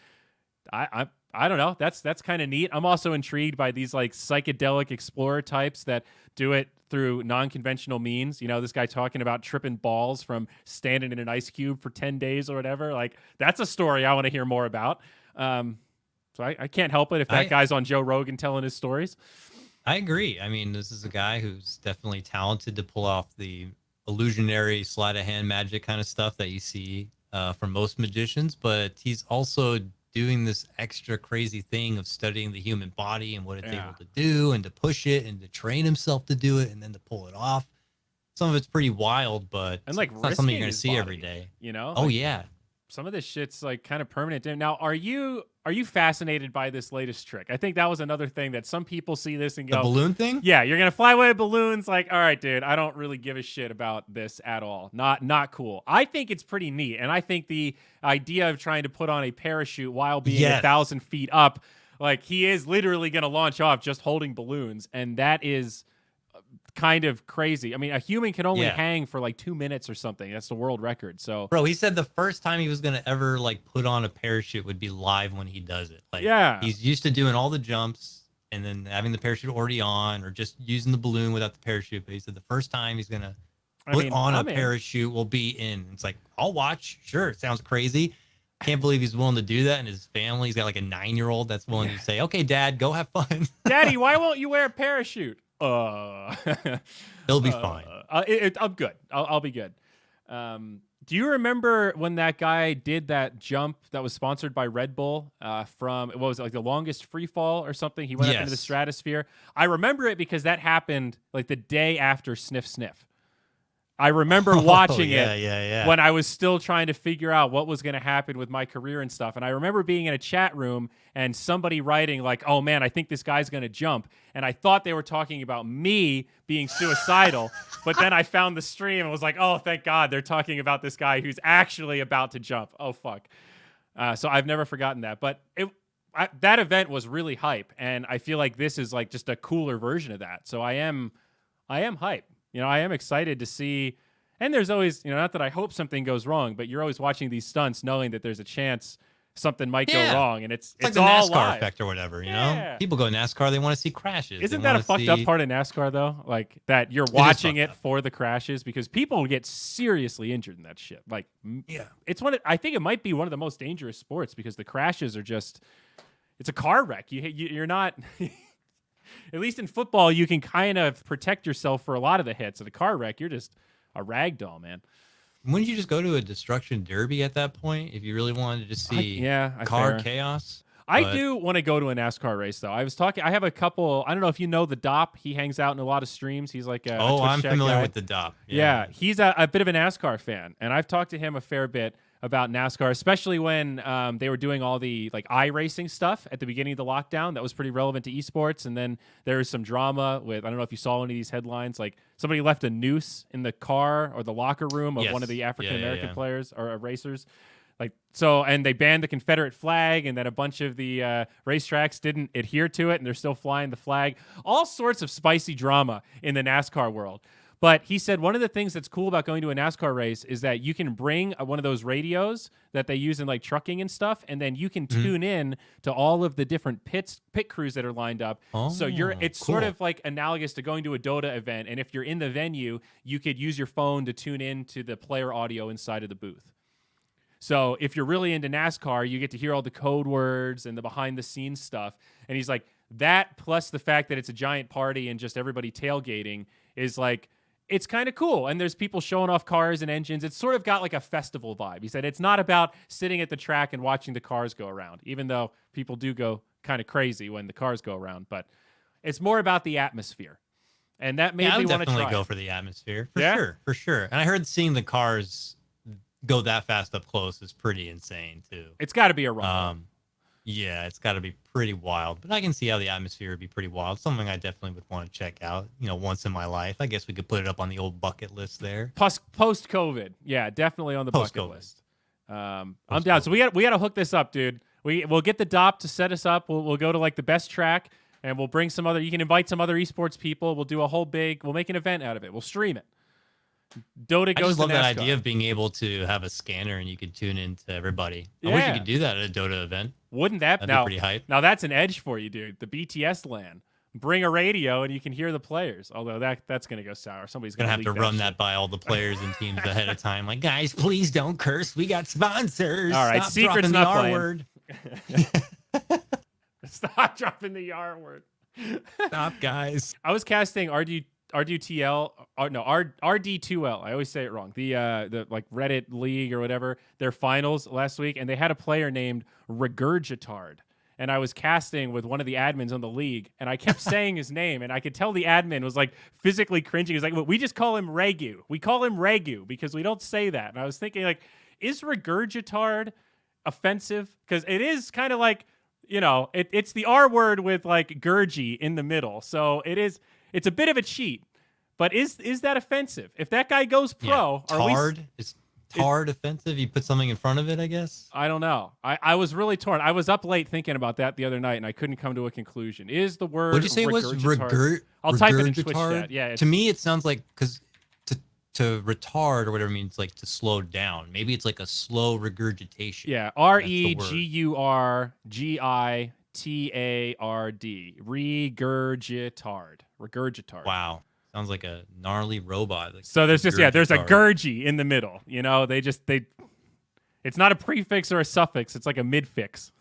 I don't know. That's kind of neat. I'm also intrigued by these like psychedelic explorer types that do it through non-conventional means. You know, this guy talking about tripping balls from standing in an ice cube for 10 days or whatever. Like, that's a story I want to hear more about. So I can't help it if that guy's on Joe Rogan telling his stories. I agree. I mean, this is a guy who's definitely talented to pull off the illusionary sleight of hand magic kind of stuff that you see from most magicians, but he's also doing this extra crazy thing of studying the human body and what it's able to do and to push it and to train himself to do it and then to pull it off. Some of it's pretty wild, but and like it's not something you're going to see every day. You know? Oh, like, yeah. Some of this shit's like kind of permanent. Now, are you fascinated by this latest trick? I think that was another thing that some people see this and go, the balloon thing? Yeah, you're gonna fly away with balloons. Like, all right, dude, I don't really give a shit about this at all. Not cool. I think it's pretty neat, and I think the idea of trying to put on a parachute while being 1,000 feet up, like he is literally gonna launch off just holding balloons, and that is kind of crazy. I mean, a human can only hang for like 2 minutes or something. That's the world record. So, bro, he said the first time he was gonna ever like put on a parachute would be live when he does it. Like, he's used to doing all the jumps and then having the parachute already on, or just using the balloon without the parachute. But he said the first time he's gonna put on a parachute will be in. It's like, I'll watch. Sure, it sounds crazy. Can't believe he's willing to do that, and his family. He's got like a 9-year-old that's willing to say, "Okay, Dad, go have fun." Daddy, why won't you wear a parachute? He'll be fine. I'm good. I'll be good. Do you remember when that guy did that jump that was sponsored by Red Bull from, what was it, like the longest free fall or something? He went up into the stratosphere. I remember it because that happened like the day after Sniff Sniff. I remember watching yeah. when I was still trying to figure out what was going to happen with my career and stuff. And I remember being in a chat room and somebody writing like, "Oh man, I think this guy's going to jump." And I thought they were talking about me being suicidal. But then I found the stream and was like, "Oh, thank God, they're talking about this guy who's actually about to jump." Oh fuck. So I've never forgotten that. But that event was really hype, and I feel like this is like just a cooler version of that. So I am hype. I am excited to see. And there's always, not that I hope something goes wrong, but you're always watching these stunts knowing that there's a chance something might go wrong, and it's like the all NASCAR live. effect or whatever. You know, people go NASCAR, they want to see crashes. Isn't that a fucked up part of NASCAR though? Like that you're watching it for the crashes, because people get seriously injured in that shit. Like, it's I think it might be one of the most dangerous sports, because the crashes are just, it's a car wreck. You're not. At least in football, you can kind of protect yourself for a lot of the hits. At a car wreck, you're just a rag doll, man. Wouldn't you just go to a destruction derby at that point if you really wanted to just see car chaos? I do want to go to a NASCAR race, though. I have a couple. I don't know if you know the Dop. He hangs out in a lot of streams. He's like a I'm Twitch familiar guy. with the Dop. Yeah, he's a bit of a NASCAR fan, and I've talked to him a fair bit about NASCAR, especially when they were doing all the like iRacing stuff at the beginning of the lockdown. That was pretty relevant to esports. And then there was some drama with, I don't know if you saw any of these headlines, like somebody left a noose in the car or the locker room of one of the African American players or racers. Like, so, and they banned the Confederate flag, and then a bunch of the racetracks didn't adhere to it, and they're still flying the flag. All sorts of spicy drama in the NASCAR world. But he said one of the things that's cool about going to a NASCAR race is that you can bring one of those radios that they use in like trucking and stuff, and then you can tune in to all of the different pit crews that are lined up. So it's sort of like analogous to going to a Dota event, and if you're in the venue, you could use your phone to tune in to the player audio inside of the booth. So if you're really into NASCAR, you get to hear all the code words and the behind the scenes stuff. And he's like, that plus the fact that it's a giant party and just everybody tailgating is like, it's kind of cool. And there's people showing off cars and engines. It's sort of got like a festival vibe. He said it's not about sitting at the track and watching the cars go around, even though people do go kind of crazy when the cars go around. But it's more about the atmosphere. And that made me want to try. I would definitely go for the atmosphere. For sure. And I heard seeing the cars go that fast up close is pretty insane too. It's got to be a run. Yeah, it's got to be pretty wild, but I can see how the atmosphere would be pretty wild. Something I definitely would want to check out, once in my life. I guess we could put it up on the old bucket list there. Post-COVID. Yeah, definitely on the bucket list. I'm down. So we got to hook this up, dude. We'll get the DOP to set us up. We'll go to like the best track, and we'll bring some other, you can invite some other esports people. We'll do a whole we'll make an event out of it. We'll stream it. Dota goes. I just love to that NASCAR. idea of being able to have a scanner and you could tune into everybody. I wish you could do that at a Dota event. Wouldn't that be pretty hype? Now that's an edge for you, dude. The BTS LAN. Bring a radio and you can hear the players. Although that's going to go sour. Somebody's going to have to run that by all the players and teams ahead of time. Like, guys, please don't curse. We got sponsors. All right, Stop secret's dropping not the R playing. word. Stop dropping the R word. Stop, guys. I was casting RDTL, RD2L. I always say it wrong. The like Reddit League or whatever, their finals last week, and they had a player named Regurgitard. And I was casting with one of the admins on the league, and I kept saying his name, and I could tell the admin was like physically cringing. He's like, well, we just call him Regu. We call him Regu because we don't say that. And I was thinking, like, is Regurgitard offensive? Because it is kind of like, it's the R word with like Gurgi in the middle. So it's a bit of a cheat. But is that offensive? If that guy goes pro, is Tard offensive? You put something in front of it, I guess? I don't know. I was really torn. I was up late thinking about that the other night, and I couldn't come to a conclusion. Is the word What'd you say it was? I'll type it in Twitch chat. Yeah. To me, it sounds like, because to retard or whatever means like to slow down. Maybe it's like a slow regurgitation. Yeah. REGURGITARD. Regurgitard. Wow. Sounds like a gnarly robot. Like so there's there's a Gurgi in the middle. It's not a prefix or a suffix. It's like a midfix.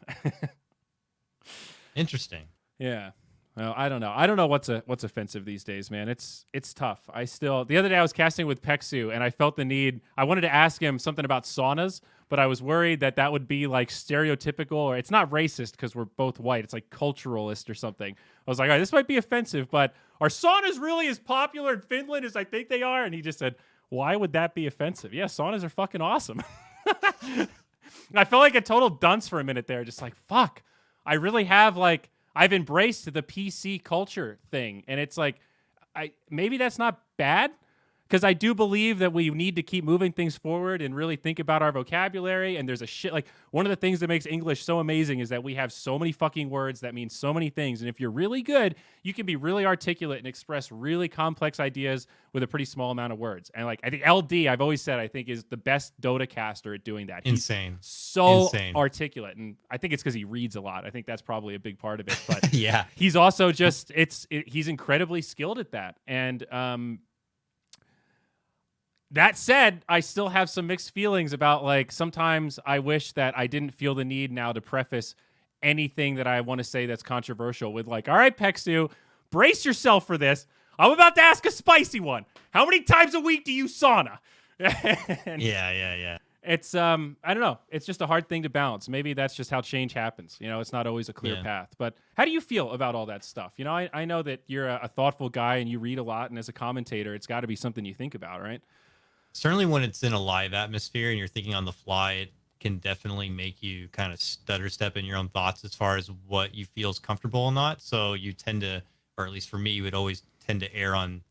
Interesting. Yeah. Well, I don't know. I don't know what's offensive these days, man. It's tough. The other day I was casting with Pexu, and I felt the need. I wanted to ask him something about saunas, but I was worried that would be like stereotypical, or it's not racist because we're both white. It's like culturalist or something. I was like, all right, this might be offensive, but are saunas really as popular in Finland as I think they are? And he just said, Why would that be offensive? Yeah, saunas are fucking awesome. I felt like a total dunce for a minute there. Just like, fuck. I really have like, I've embraced the PC culture thing. And it's like, maybe that's not bad. Because I do believe that we need to keep moving things forward and really think about our vocabulary. And there's a shit like one of the things that makes English so amazing is that we have so many fucking words that mean so many things. And if you're really good, you can be really articulate and express really complex ideas with a pretty small amount of words. And like I think LD, I've always said, I think is the best Dota caster at doing that. Insane. He's so Insane. articulate. And I think it's because he reads a lot. I think that's probably a big part of it. But yeah, he's also just he's incredibly skilled at that. And that said, I still have some mixed feelings about like sometimes I wish that I didn't feel the need now to preface anything that I want to say that's controversial with like, all right, Pexu, brace yourself for this. I'm about to ask a spicy one. How many times a week do you sauna? Yeah. It's I don't know. It's just a hard thing to balance. Maybe that's just how change happens. You know, it's not always a clear path. But how do you feel about all that stuff? You know, I know that you're a thoughtful guy and you read a lot, and as a commentator, it's got to be something you think about, right? Certainly when it's in a live atmosphere and you're thinking on the fly, it can definitely make you kind of stutter step in your own thoughts as far as what you feel is comfortable or not. So you tend to, or at least for me, you would always tend to err on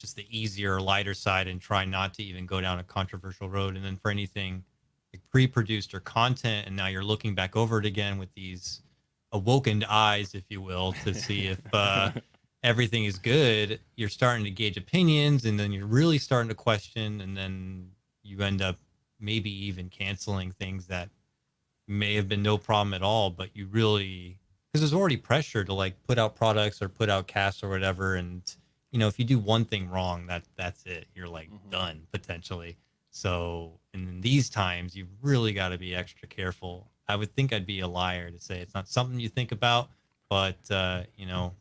just the easier, lighter side and try not to even go down a controversial road. And then for anything like pre-produced or content, and now you're looking back over it again with these awoken eyes, if you will, to see if everything is good, you're starting to gauge opinions, and then you're really starting to question, and then you end up maybe even canceling things that may have been no problem at all, but you really, because there's already pressure to like put out products or put out casts or whatever, and you know, if you do one thing wrong, that's it. You're like done potentially. So in these times, you really got to be extra careful. I would think I'd be a liar to say it's not something you think about, but you know,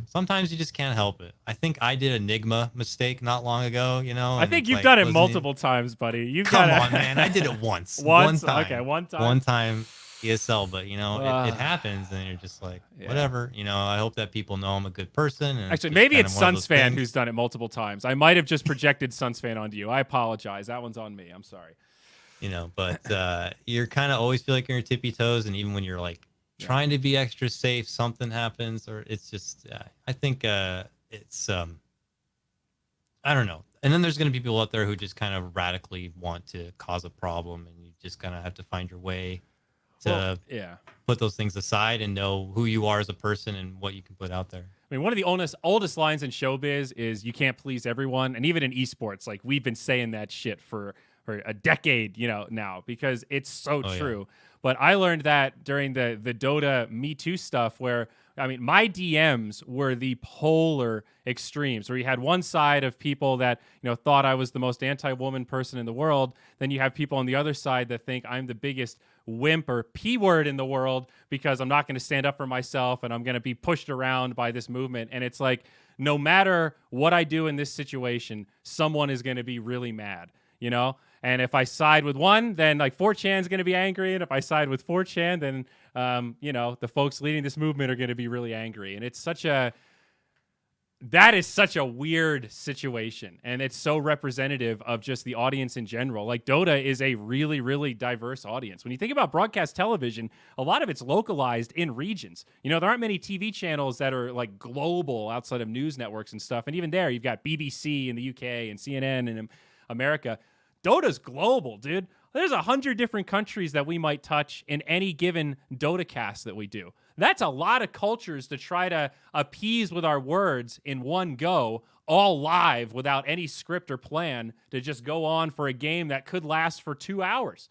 sometimes you just can't help it. I think I did Enigma mistake not long ago, you know. I think you've done it multiple times, buddy. Come on, man. I did it once. Once? One time. Okay, one time. One time ESL, but you know, it happens, and you're just like, whatever. You know, I hope that people know I'm a good person. And actually, maybe it's Suns fan who's done it multiple times. I might have just projected Suns fan onto you. I apologize. That one's on me. I'm sorry. You know, but you're kind of always feel like you're on your tippy toes, and even when you're like trying to be extra safe, something happens, or it's just I think it's I don't know. And then there's going to be people out there who just kind of radically want to cause a problem, and you just kind of have to find your way to put those things aside and know who you are as a person and what you can put out there. I mean, one of the oldest lines in showbiz is you can't please everyone. And even in esports, like we've been saying that shit for a decade, you know, now, because it's so true. Yeah. But I learned that during the Dota Me Too stuff where, I mean, my DMs were the polar extremes where you had one side of people that, you know, thought I was the most anti-woman person in the world. Then you have people on the other side that think I'm the biggest wimp or P-word in the world because I'm not going to stand up for myself and I'm going to be pushed around by this movement. And it's like, no matter what I do in this situation, someone is going to be really mad, you know? And if I side with one, then like 4chan is going to be angry. And if I side with 4chan, then, you know, the folks leading this movement are going to be really angry. And it's that is such a weird situation. And it's so representative of just the audience in general. Like Dota is a really, really diverse audience. When you think about broadcast television, a lot of it's localized in regions. You know, there aren't many TV channels that are like global outside of news networks and stuff. And even there, you've got BBC in the UK and CNN in America. Dota's global, dude. There's 100 different countries that we might touch in any given Dota cast that we do. That's a lot of cultures to try to appease with our words in one go, all live without any script or plan to just go on for a game that could last for 2 hours.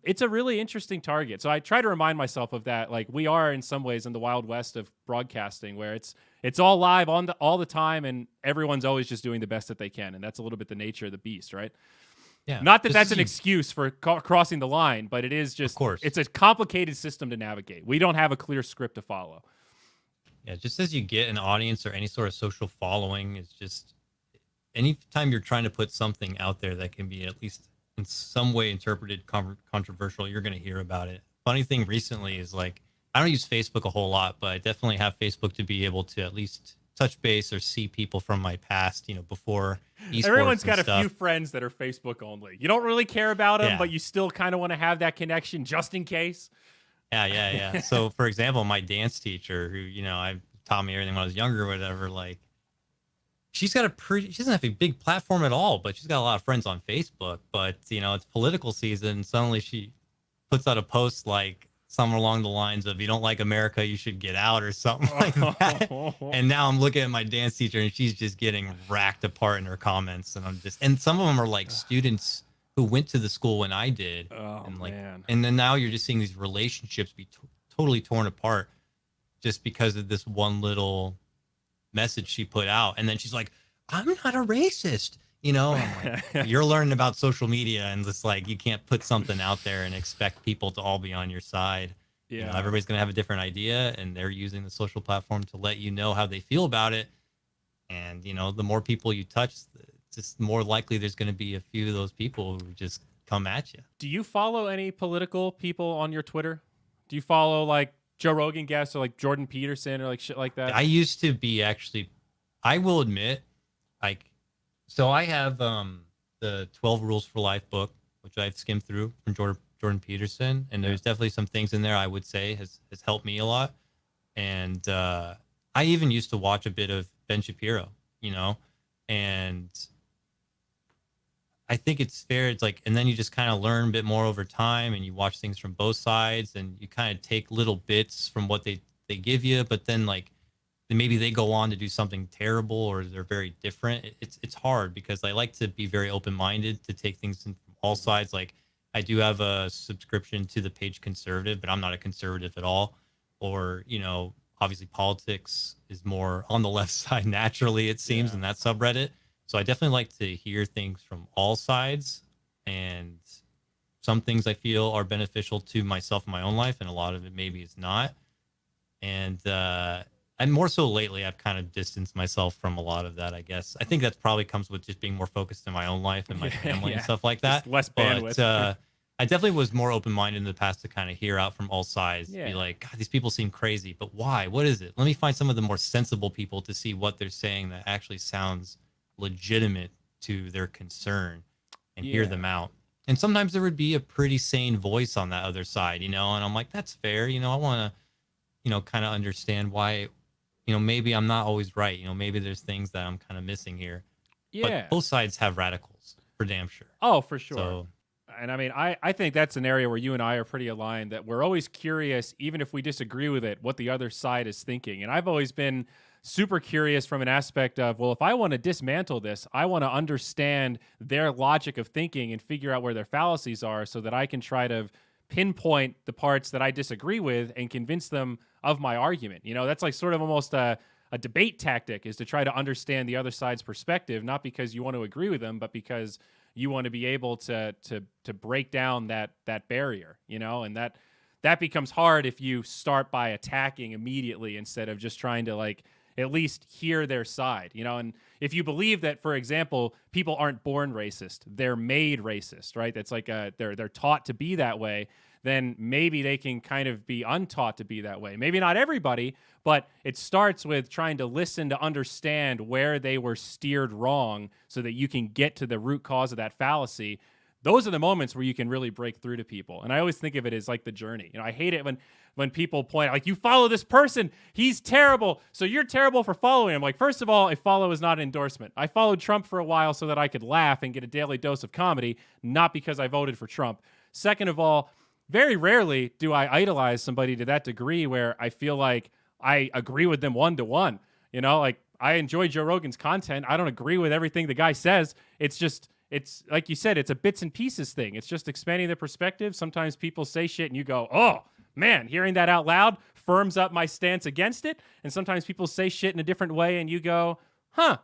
It's a really interesting target. So I try to remind myself of that. Like we are in some ways in the Wild West of broadcasting where it's all live all the time and everyone's always just doing the best that they can. And that's a little bit the nature of the beast, right? Yeah, not that that's an excuse for crossing the line, but it is just, of course, it's a complicated system to navigate. We don't have a clear script to follow. Yeah, just as you get an audience or any sort of social following, it's just anytime you're trying to put something out there that can be at least in some way interpreted controversial, you're going to hear about it. Funny thing recently is like, I don't use Facebook a whole lot, but I definitely have Facebook to be able to at least touch base or see people from my past, before esports. Everyone's got and a stuff. few friends that are Facebook only. You don't really care about them, Yeah. but you still kind of want to have that connection just in case. Yeah. So, for example, my dance teacher, who I taught me everything when I was younger, or whatever. Like, she doesn't have a big platform at all, but she's got a lot of friends on Facebook. But it's political season. Suddenly, she puts out a post like somewhere along the lines of, "You don't like America, you should get out," or something like that. And now I'm looking at my dance teacher, and she's just getting racked apart in her comments, and some of them are like students who went to the school when I did. Oh, And like, man. and then now you're just seeing these relationships be totally torn apart just because of this one little message she put out. And then she's like, "I'm not a racist." I'm like, you're learning about social media, and it's like, you can't put something out there and expect people to all be on your side. Yeah. Everybody's going to have a different idea, and they're using the social platform to let you know how they feel about it. And, the more people you touch, it's just more likely there's going to be a few of those people who just come at you. Do you follow any political people on your Twitter? Do you follow like Joe Rogan guests or like Jordan Peterson or like shit like that? I used to be, actually, I will admit, so I have the 12 Rules for Life book, which I've skimmed through from Jordan Peterson, and there's definitely some things in there I would say has helped me a lot. And I even used to watch a bit of Ben Shapiro, and I think it's fair. It's like, and then you just kind of learn a bit more over time, and you watch things from both sides, and you kind of take little bits from what they give you, but then maybe they go on to do something terrible, or they're very different. It's hard because I like to be very open-minded to take things in from all sides. Like, I do have a subscription to the page Conservative, but I'm not a conservative at all. Or, obviously politics is more on the left side naturally, it seems, in that subreddit. So I definitely like to hear things from all sides, and some things I feel are beneficial to myself in my own life, and a lot of it maybe is not. And more so lately, I've kind of distanced myself from a lot of that, I guess. I think that probably comes with just being more focused in my own life and my family and stuff like that. Just less bandwidth. But I definitely was more open-minded in the past to kind of hear out from all sides. Yeah. Be like, God, these people seem crazy, but why? What is it? Let me find some of the more sensible people to see what they're saying that actually sounds legitimate to their concern, and hear them out. And sometimes there would be a pretty sane voice on that other side, and I'm like, that's fair. I want to, kind of understand why, maybe I'm not always right. Maybe there's things that I'm kind of missing here. Yeah. But both sides have radicals, for damn sure. Oh, for sure. So, and I mean, I think that's an area where you and I are pretty aligned, that we're always curious, even if we disagree with it, what the other side is thinking. And I've always been super curious from an aspect of, well, if I want to dismantle this, I want to understand their logic of thinking and figure out where their fallacies are, so that I can try to pinpoint the parts that I disagree with and convince them of my argument. That's like sort of almost a debate tactic, is to try to understand the other side's perspective, not because you want to agree with them, but because you want to be able to break down that barrier, and that becomes hard if you start by attacking immediately instead of just trying to like at least hear their side, and if you believe that, for example, people aren't born racist, they're made racist, right? That's like they're taught to be that way, then maybe they can kind of be untaught to be that way. Maybe not everybody, but it starts with trying to listen to understand where they were steered wrong so that you can get to the root cause of that fallacy. Those are the moments where you can really break through to people. And I always think of it as like the journey. I hate it when people point out, like, you follow this person, he's terrible, so you're terrible for following him. Like, first of all, a follow is not an endorsement. I followed Trump for a while so that I could laugh and get a daily dose of comedy, not because I voted for Trump. Second of all, very rarely do I idolize somebody to that degree where I feel like I agree with them one-to-one. Like, I enjoy Joe Rogan's content. I don't agree with everything the guy says. It's like you said, it's a bits and pieces thing. It's just expanding the perspective. Sometimes people say shit and you go, oh, man, hearing that out loud firms up my stance against it. And sometimes people say shit in a different way and you go, huh,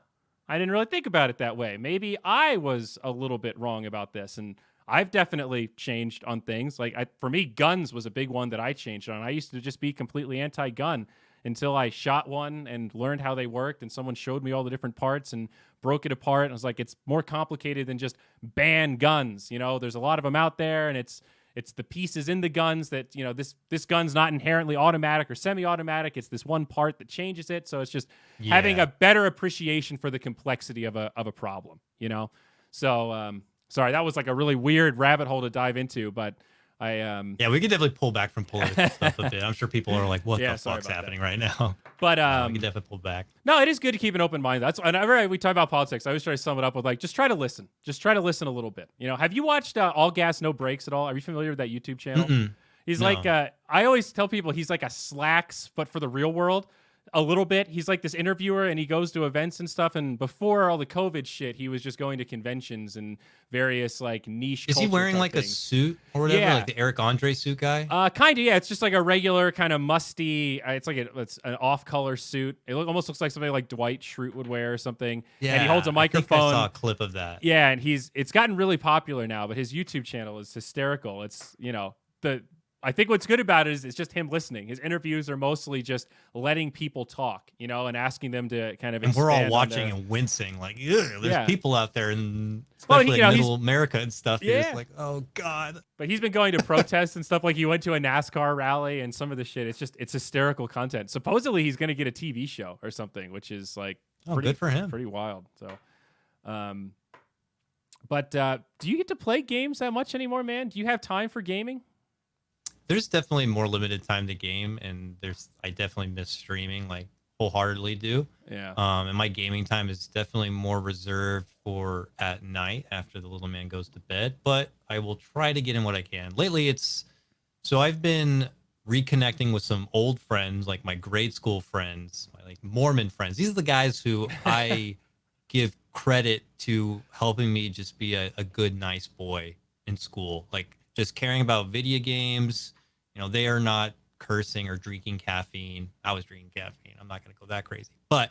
I didn't really think about it that way. Maybe I was a little bit wrong about this. And I've definitely changed on things. Like, for me, guns was a big one that I changed on. I used to just be completely anti-gun until I shot one and learned how they worked, and someone showed me all the different parts and broke it apart. And I was like, it's more complicated than just ban guns. There's a lot of them out there, and it's it's the pieces in the guns that, you know, this gun's not inherently automatic or semi-automatic. It's this one part that changes it. So it's just having a better appreciation for the complexity of a problem, you know? So, sorry, that was like a really weird rabbit hole to dive into, but yeah, we could definitely pull back from political stuff a bit. I'm sure people are like, what the fuck's happening right now? But we can definitely pull back. No, it is good to keep an open mind. That's whenever we talk about politics, I always try to sum it up with like, just try to listen. Just try to listen a little bit. You know, have you watched All Gas No Breaks at all? Are you familiar with that YouTube channel? He's like, I always tell people he's like a Slacks, but for the real world. A little bit. He's like this interviewer and he goes to events and stuff. And before all the COVID shit, he was just going to conventions and various like niche. Is he wearing like things. A suit or whatever? Yeah. Like the Eric Andre suit guy? Kind of, yeah. It's just like a regular kind of musty, it's like it's an off-color suit. It almost looks like something like Dwight Schrute would wear or something. Yeah. And he holds a microphone. I think I saw a clip of that. Yeah. And it's gotten really popular now, but his YouTube channel is hysterical. It's, you know, I think what's good about it is it's just him listening. His interviews are mostly just letting people talk, you know, and asking them to kind of. And we're all watching and wincing, like, there's people out there, and especially middle America and stuff. You're just like, oh god. But he's been going to protests and stuff. Like he went to a NASCAR rally, and some of the shit. It's hysterical content. Supposedly he's going to get a TV show or something, which is like good for him. Pretty wild. So, but do you get to play games that much anymore, man? Do you have time for gaming? There's definitely more limited time to game, and I definitely miss streaming, like wholeheartedly do. Yeah. And my gaming time is definitely more reserved for at night after the little man goes to bed, but I will try to get in what I can. Lately I've been reconnecting with some old friends, like my grade school friends, my like Mormon friends. These are the guys who I give credit to helping me just be a good, nice boy in school. Like, just caring about video games. You know, they are not cursing or drinking caffeine. I was drinking caffeine. I'm not going to go that crazy. But,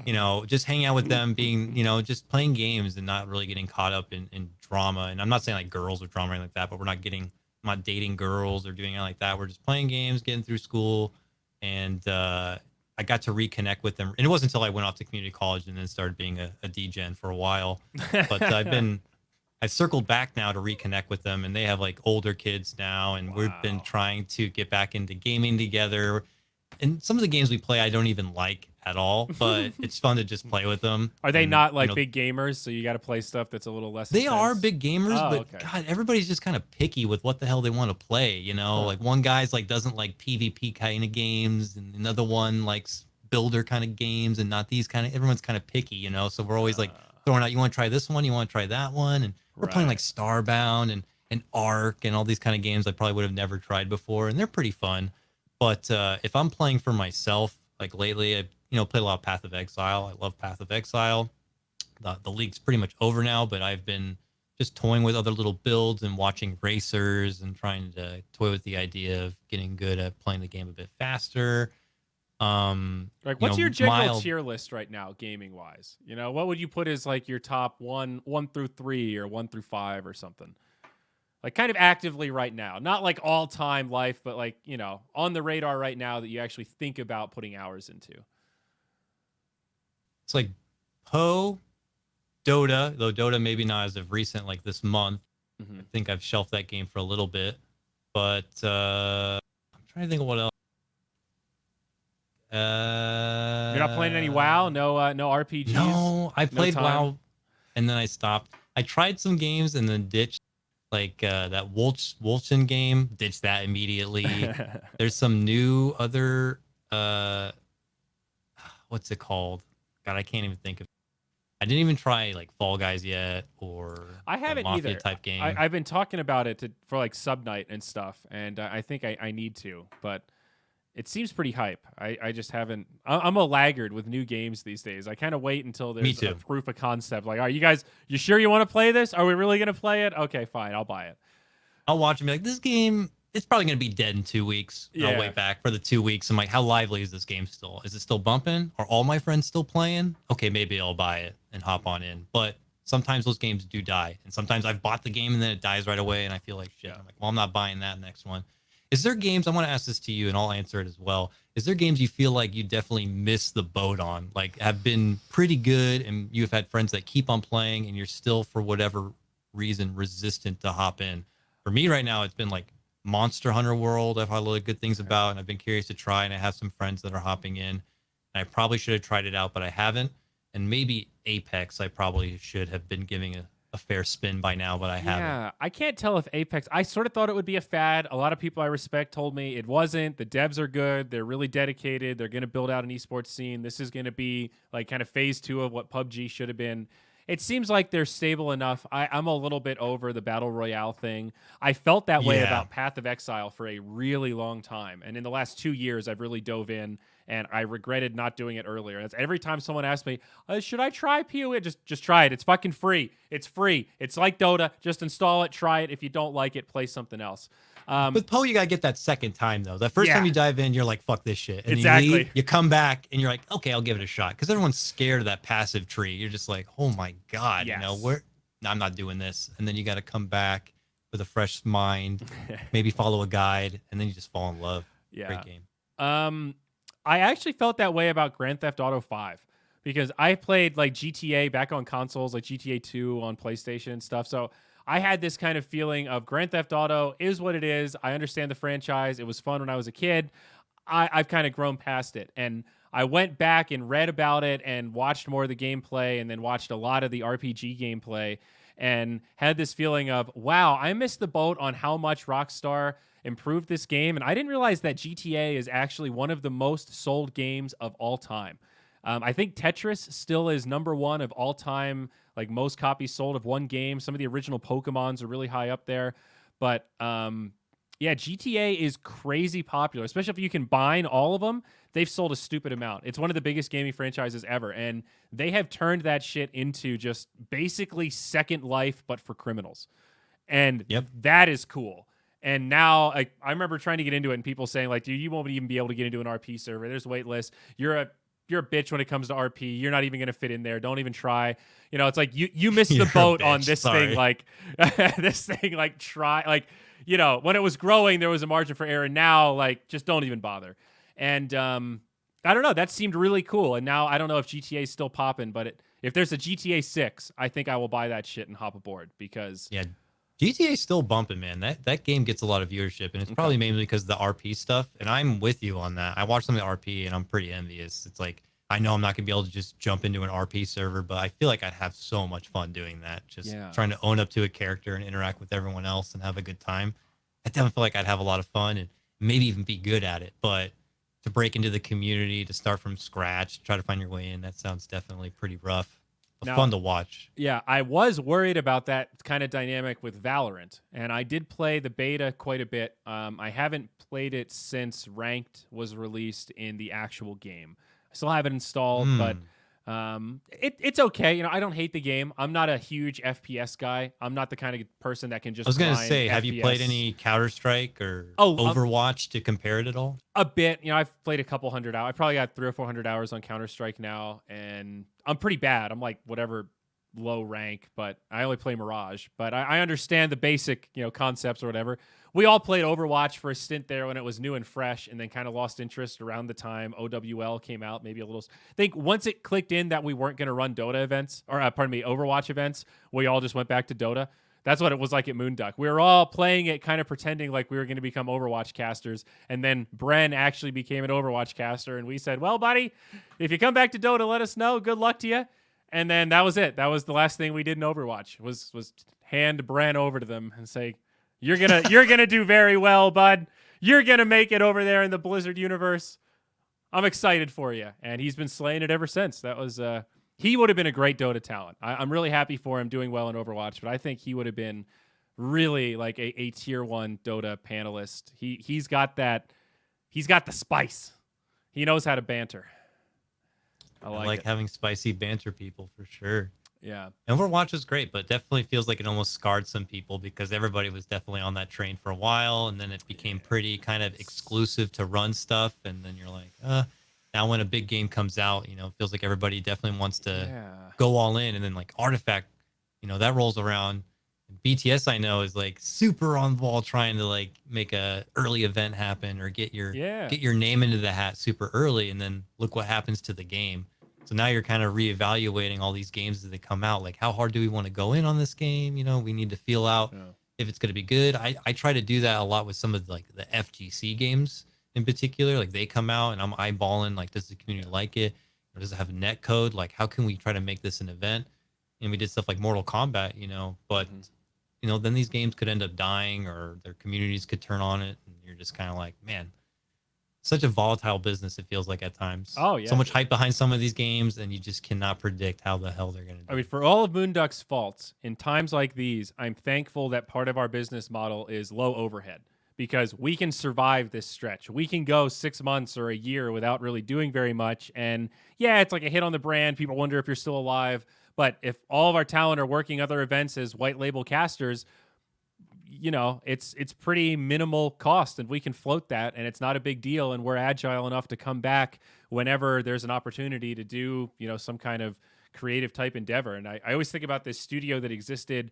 you know, just hanging out with them, being, you know, just playing games and not really getting caught up in drama. And I'm not saying like girls or drama or anything like that, but I'm not dating girls or doing anything like that. We're just playing games, getting through school. And I got to reconnect with them. And it wasn't until I went off to community college and then started being a D-gen for a while. But I've circled back now to reconnect with them, and they have like older kids now, and we've been trying to get back into gaming together. And some of the games we play, I don't even like at all, but it's fun to just play with them. Are they not like big gamers? So you got to play stuff that's a little less. They are big gamers, but God, everybody's just kind of picky with what the hell they want to play. You know, like one guy's like doesn't like PvP kind of games, and another one likes builder kind of games, and not these kind of. Everyone's kind of picky, you know. So we're always like throwing out. You want to try this one? You want to try that one? And we're playing like Starbound and Ark and all these kind of games I probably would have never tried before, and they're pretty fun. But if I'm playing for myself, like lately, I played a lot of Path of Exile. I love Path of Exile. The league's pretty much over now, but I've been just toying with other little builds and watching racers and trying to toy with the idea of getting good at playing the game a bit faster. Like, what's your general tier list right now, gaming wise? You know, what would you put as like your top 1 through 3 or 1 through 5 or something? Like, kind of actively right now, not like all time life, but like, you know, on the radar right now that you actually think about putting hours into. It's like Poe, Dota, though Dota maybe not as of recent, like this month. I think I've shelved that game for a little bit, but I'm trying to think of what else. You're not playing any WoW? No RPGs? No, I played WoW and then I stopped. I tried some games and then ditched, like that Wolchen game, ditched that immediately. There's some new other what's it called? God, I can't even think of it. I didn't even try like Fall Guys yet, or I haven't Mafia either. Type game. I've been talking about it for like Subnight and stuff, and I think I need to, but it seems pretty hype. I just haven't. I'm a laggard with new games these days. I kind of wait until there's a proof of concept. Like, are you guys? You sure you want to play this? Are we really gonna play it? Okay, fine. I'll buy it. I'll watch and be like, this game, it's probably gonna be dead in 2 weeks. Yeah. I'll wait back for the 2 weeks. I'm like, how lively is this game still? Is it still bumping? Are all my friends still playing? Okay, maybe I'll buy it and hop on in. But sometimes those games do die, and sometimes I've bought the game and then it dies right away, and I feel like shit. I'm like, well, I'm not buying that next one. Is there games, I want to ask this to you and I'll answer it as well. Is there games you feel like you definitely missed the boat on, like have been pretty good and you've had friends that keep on playing and you're still, for whatever reason, resistant to hop in? for me right now, it's been like Monster Hunter World. I've heard a lot of good things about, and I've been curious to try. And I have some friends that are hopping in. And I probably should have tried it out, but I haven't. And maybe Apex, I probably should have been giving a fair spin by now, but I haven't. Yeah, I can't tell if Apex. I sort of thought it would be a fad. A lot of people I respect told me it wasn't. The devs are good. They're really dedicated. They're going to build out an esports scene. This is going to be like kind of phase 2 of what PUBG should have been. It seems like they're stable enough. I'm a little bit over the battle royale thing. I felt that way about Path of Exile for a really long time, and in the last 2 years, I've really dove in. And I regretted not doing it earlier. That's every time someone asks me, should I try PoE? Just try it. It's fucking free. It's free. It's like Dota. Just install it, try it. If you don't like it, play something else. With PoE, you got to get that second time, though. The first time you dive in, you're like, fuck this shit. And exactly. you leave, you come back, and you're like, okay, I'll give it a shot. Because everyone's scared of that passive tree. You're just like, oh my God, yes. No, I'm not doing this. And then you got to come back with a fresh mind, maybe follow a guide, and then you just fall in love. Yeah. Great game. I actually felt that way about Grand Theft Auto 5 because I played like GTA back on consoles, like GTA 2 on PlayStation and stuff. So I had this kind of feeling of Grand Theft Auto is what it is. I understand the franchise. It was fun when I was a kid. I've kind of grown past it. And I went back and read about it and watched more of the gameplay and then watched a lot of the RPG gameplay and had this feeling of, wow, I missed the boat on how much Rockstar improved this game. And I didn't realize that GTA is actually one of the most sold games of all time. I think Tetris still is #1 of all time, like most copies sold of one game. Some of the original Pokemons are really high up there. But yeah, GTA is crazy popular, especially if you combine all of them. They've sold a stupid amount. It's one of the biggest gaming franchises ever. And they have turned that shit into just basically Second Life, but for criminals. And that is cool. And now, like, I remember trying to get into it and people saying, like, dude, you won't even be able to get into an RP server. There's wait lists. You're a bitch when it comes to RP. You're not even going to fit in there. Don't even try. You know, it's like you missed the boat on this thing. Like, this thing, like, try. Like, you know, when it was growing, there was a margin for error. Now, like, just don't even bother. And I don't know. That seemed really cool. And now I don't know if GTA is still popping, but if there's a GTA 6, I think I will buy that shit and hop aboard because... Yeah. GTA still bumping, man. That game gets a lot of viewership, and it's probably mainly because of the RP stuff. And I'm with you on that. I watched some of the RP, and I'm pretty envious. It's like I know I'm not gonna be able to just jump into an RP server, but I feel like I'd have so much fun doing that. Just trying to own up to a character and interact with everyone else and have a good time. I definitely feel like I'd have a lot of fun and maybe even be good at it. But to break into the community, to start from scratch, try to find your way in, that sounds definitely pretty rough. Now, fun to watch. Yeah, I was worried about that kind of dynamic with Valorant, and I did play the beta quite a bit. I haven't played it since Ranked was released in the actual game. I still have it installed, but it's okay. You know, I don't hate the game. I'm not a huge FPS guy. I'm not the kind of person that can just. I was gonna say, have you played any Counter-Strike or Overwatch to compare it at all? A bit. You know, I've played a couple hundred hours. I probably got 300 or 400 hours on Counter-Strike now, and I'm pretty bad. I'm like whatever low rank, but I only play Mirage. But I understand the basic, you know, concepts or whatever. We all played Overwatch for a stint there when it was new and fresh, and then kind of lost interest around the time OWL came out. Maybe a little. I think once it clicked in that we weren't going to run Dota events, or Overwatch events, we all just went back to Dota. That's what it was like at Moonduck. We were all playing it, kind of pretending like we were going to become Overwatch casters, and then Bren actually became an Overwatch caster, and we said, "Well, buddy, if you come back to Dota, let us know. Good luck to you." And then that was it. That was the last thing we did in Overwatch. Was hand Bren over to them and say, You're gonna do very well, bud. You're gonna make it over there in the Blizzard universe. I'm excited for you." And he's been slaying it ever since. That was he would have been a great Dota talent. I'm really happy for him doing well in Overwatch, but I think he would have been really like a tier 1 Dota panelist. He's got that. He's got the spice. He knows how to banter. I like having spicy banter people for sure. Yeah. Overwatch was great, but definitely feels like it almost scarred some people because everybody was definitely on that train for a while, and then it became pretty kind of exclusive to run stuff, and then you're like, now when a big game comes out, you know, it feels like everybody definitely wants to go all in, and then like Artifact, you know, that rolls around. BTS, I know, is like super on the ball trying to like make a early event happen or get your name into the hat super early, and then look what happens to the game. So now you're kind of reevaluating all these games as they come out. Like, how hard do we want to go in on this game? You know, we need to feel out if it's going to be good. I try to do that a lot with some of like the FGC games in particular. Like they come out and I'm eyeballing like, does the community like it? Or does it have a net code? Like how can we try to make this an event? And we did stuff like Mortal Kombat, but then these games could end up dying or their communities could turn on it. And you're just kind of like, man, such a volatile business. It feels like at times. Oh yeah. So much hype behind some of these games and you just cannot predict how the hell they're going to do. I mean, for all of Moonduck's faults, in times like these, I'm thankful that part of our business model is low overhead because we can survive this stretch. We can go 6 months or a year without really doing very much. And yeah, it's like a hit on the brand. People wonder if you're still alive. But if all of our talent are working other events as white label casters, it's pretty minimal cost and we can float that and it's not a big deal. And we're agile enough to come back whenever there's an opportunity to do, some kind of creative type endeavor. And I always think about this studio that existed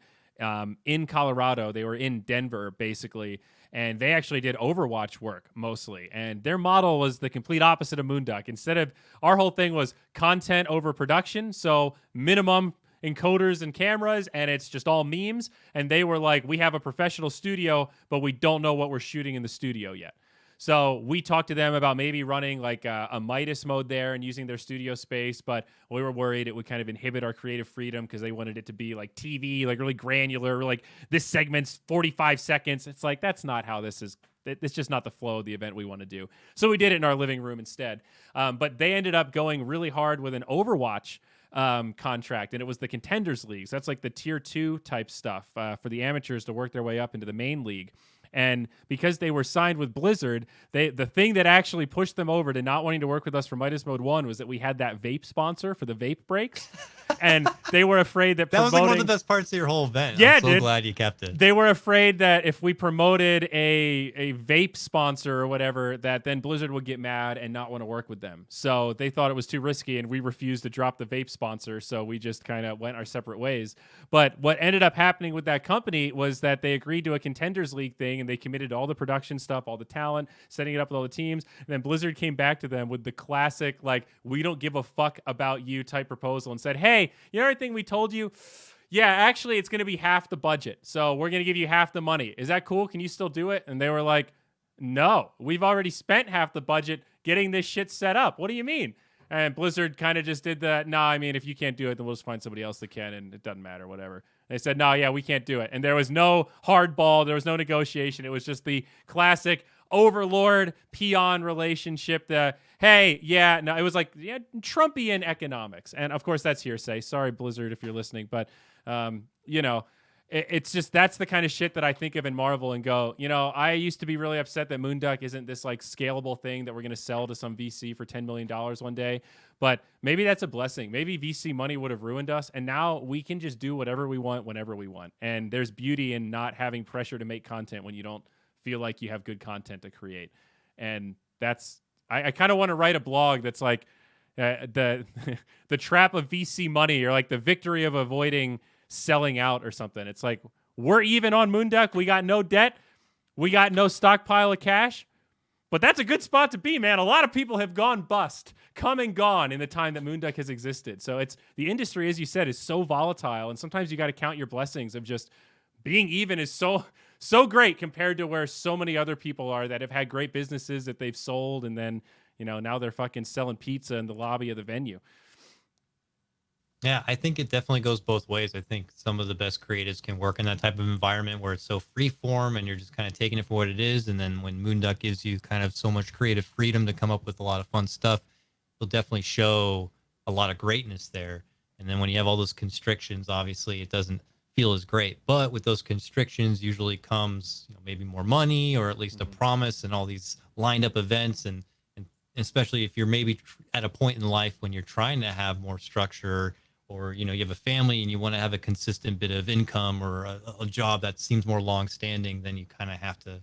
in Colorado. They were in Denver, basically, and they actually did Overwatch work mostly. And their model was the complete opposite of Moonduck. Instead of our whole thing was content over production, so minimum encoders and cameras, and it's just all memes. And they were like, we have a professional studio, but we don't know what we're shooting in the studio yet. So we talked to them about maybe running like a Midas mode there and using their studio space, but we were worried it would kind of inhibit our creative freedom because they wanted it to be like TV, like really granular, like this segment's 45 seconds. It's like, that's not how this is. It's just not the flow of the event we want to do. So we did it in our living room instead. But they ended up going really hard with an Overwatch contract, and it was the Contenders Leagues. That's like the tier 2 type stuff for the amateurs to work their way up into the main league. And because they were signed with Blizzard, the thing that actually pushed them over to not wanting to work with us for Midas Mode 1 was that we had that vape sponsor for the vape breaks. And they were afraid that was like one of the best parts of your whole event. Yeah, I'm so glad you kept it. They were afraid that if we promoted a vape sponsor or whatever, that then Blizzard would get mad and not want to work with them. So they thought it was too risky, and we refused to drop the vape sponsor. So we just kind of went our separate ways. But what ended up happening with that company was that they agreed to a Contenders League thing, and they committed to all the production stuff, all the talent, setting it up with all the teams. And then Blizzard came back to them with the classic, like, we don't give a fuck about you type proposal and said, hey, you know everything we told you? Yeah, actually, it's going to be half the budget. So we're going to give you half the money. Is that cool? Can you still do it? And they were like, no, we've already spent half the budget getting this shit set up. What do you mean? And Blizzard kind of just did that. Nah, I mean, if you can't do it, then we'll just find somebody else that can, and it doesn't matter, whatever. They said, no, yeah, we can't do it. And there was no hardball. There was no negotiation. It was just the classic overlord peon relationship. Hey, yeah, no, it was like Trumpian economics. And of course, that's hearsay. Sorry, Blizzard, if you're listening. But, it's just, that's the kind of shit that I think of in Marvel and go, I used to be really upset that Moonduck isn't this like scalable thing that we're going to sell to some VC for $10 million one day. But maybe that's a blessing. Maybe VC money would have ruined us. And now we can just do whatever we want, whenever we want. And there's beauty in not having pressure to make content when you don't feel like you have good content to create. And that's, I kind of want to write a blog that's like the trap of VC money, or like the victory of avoiding selling out or something. It's like, we're even on Moonduck. We got no debt. We got no stockpile of cash. But that's a good spot to be, man. A lot of people have gone bust, come and gone in the time that Moonduck has existed. So it's, the industry, as you said, is so volatile. And sometimes you got to count your blessings of just being even is so great compared to where so many other people are that have had great businesses that they've sold. And then, now they're fucking selling pizza in the lobby of the venue. Yeah, I think it definitely goes both ways. I think some of the best creatives can work in that type of environment where it's so free form and you're just kind of taking it for what it is. And then when Moonduck gives you kind of so much creative freedom to come up with a lot of fun stuff, you'll definitely show a lot of greatness there. And then when you have all those constrictions, obviously it doesn't feel as great. But with those constrictions usually comes maybe more money, or at least a promise, and all these lined up events. And especially if you're maybe at a point in life when you're trying to have more structure, or you have a family and you want to have a consistent bit of income, or a job that seems more long-standing, then you kind of have to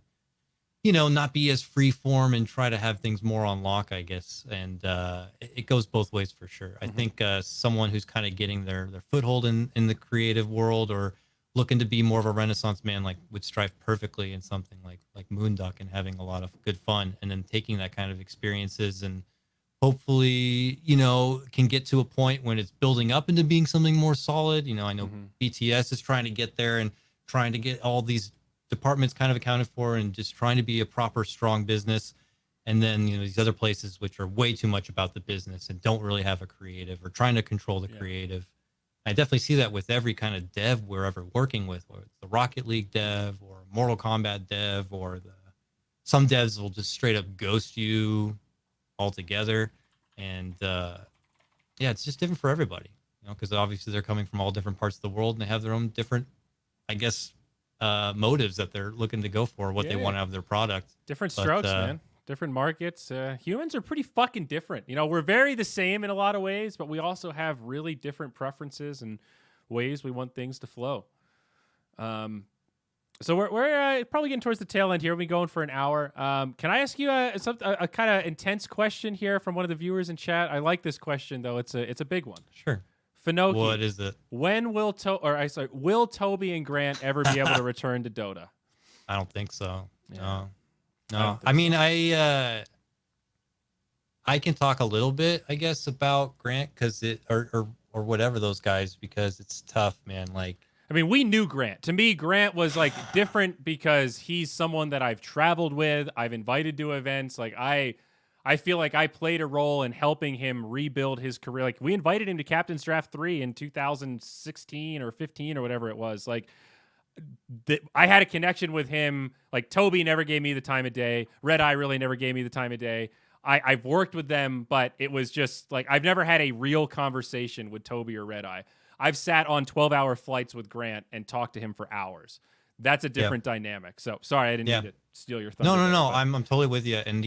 not be as free form and try to have things more on lock, I guess. And it goes both ways for sure. I think someone who's kind of getting their foothold in the creative world, or looking to be more of a Renaissance man, like, would strive perfectly in something like Moonduck, and having a lot of good fun, and then taking that kind of experiences and hopefully, can get to a point when it's building up into being something more solid. I know BTS is trying to get there and trying to get all these departments kind of accounted for and just trying to be a proper, strong business. And then, these other places which are way too much about the business and don't really have a creative or trying to control the creative. I definitely see that with every kind of dev we're ever working with, whether it's the Rocket League dev or Mortal Kombat dev, or some devs will just straight up ghost you altogether. And it's just different for everybody, because obviously they're coming from all different parts of the world and they have their own different, I guess, motives that they're looking to go for, what they want out of their product. Different strokes, man. Different markets. Humans are pretty fucking different. We're very the same in a lot of ways, but we also have really different preferences and ways we want things to flow. So we're probably getting towards the tail end here. We'll be going for an hour. Can I ask you a kind of intense question here from one of the viewers in chat? I like this question though. It's a big one. Sure. Finoki, what is it? When will will Toby and Grant ever be able to return to Dota? I don't think so. Yeah. No. I mean, I can talk a little bit, I guess, about Grant because or whatever those guys, because it's tough, man. Like, I mean, we knew Grant. To me, Grant was like different because he's someone that I've traveled with, I've invited to events. Like I feel like I played a role in helping him rebuild his career. Like we invited him to Captain's Draft 3 in 2016 or 15 or whatever it was. Like I had a connection with him. Like Toby never gave me the time of day. Redeye really never gave me the time of day. I've worked with them, but it was just like I've never had a real conversation with Toby or Redeye. I've sat on 12-hour flights with Grant and talked to him for hours. That's a different dynamic. So sorry, I didn't mean to steal your thunder. No. I'm totally with you. And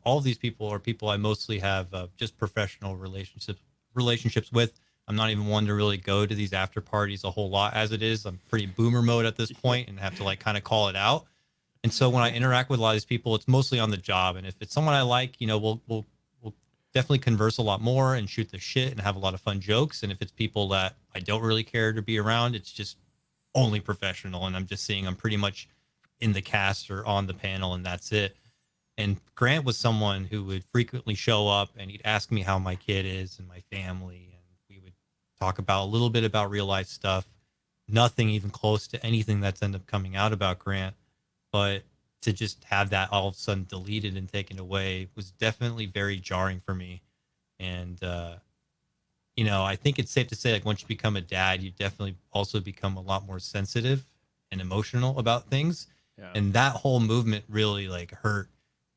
all of these people are people I mostly have just professional relationships with. I'm not even one to really go to these after parties a whole lot as it is. I'm pretty boomer mode at this point and have to like kind of call it out. And so when I interact with a lot of these people, it's mostly on the job. And if it's someone I like, we'll definitely converse a lot more and shoot the shit and have a lot of fun jokes. And if it's people that I don't really care to be around, it's just only professional. And I'm just seeing I'm pretty much in the cast or on the panel and that's it. And Grant was someone who would frequently show up and he'd ask me how my kid is and my family. And we would talk about a little bit about real life stuff, nothing even close to anything that's ended up coming out about Grant. But to just have that all of a sudden deleted and taken away was definitely very jarring for me. And, I think it's safe to say, like, once you become a dad, you definitely also become a lot more sensitive and emotional about things. Yeah. And that whole movement really, like, hurt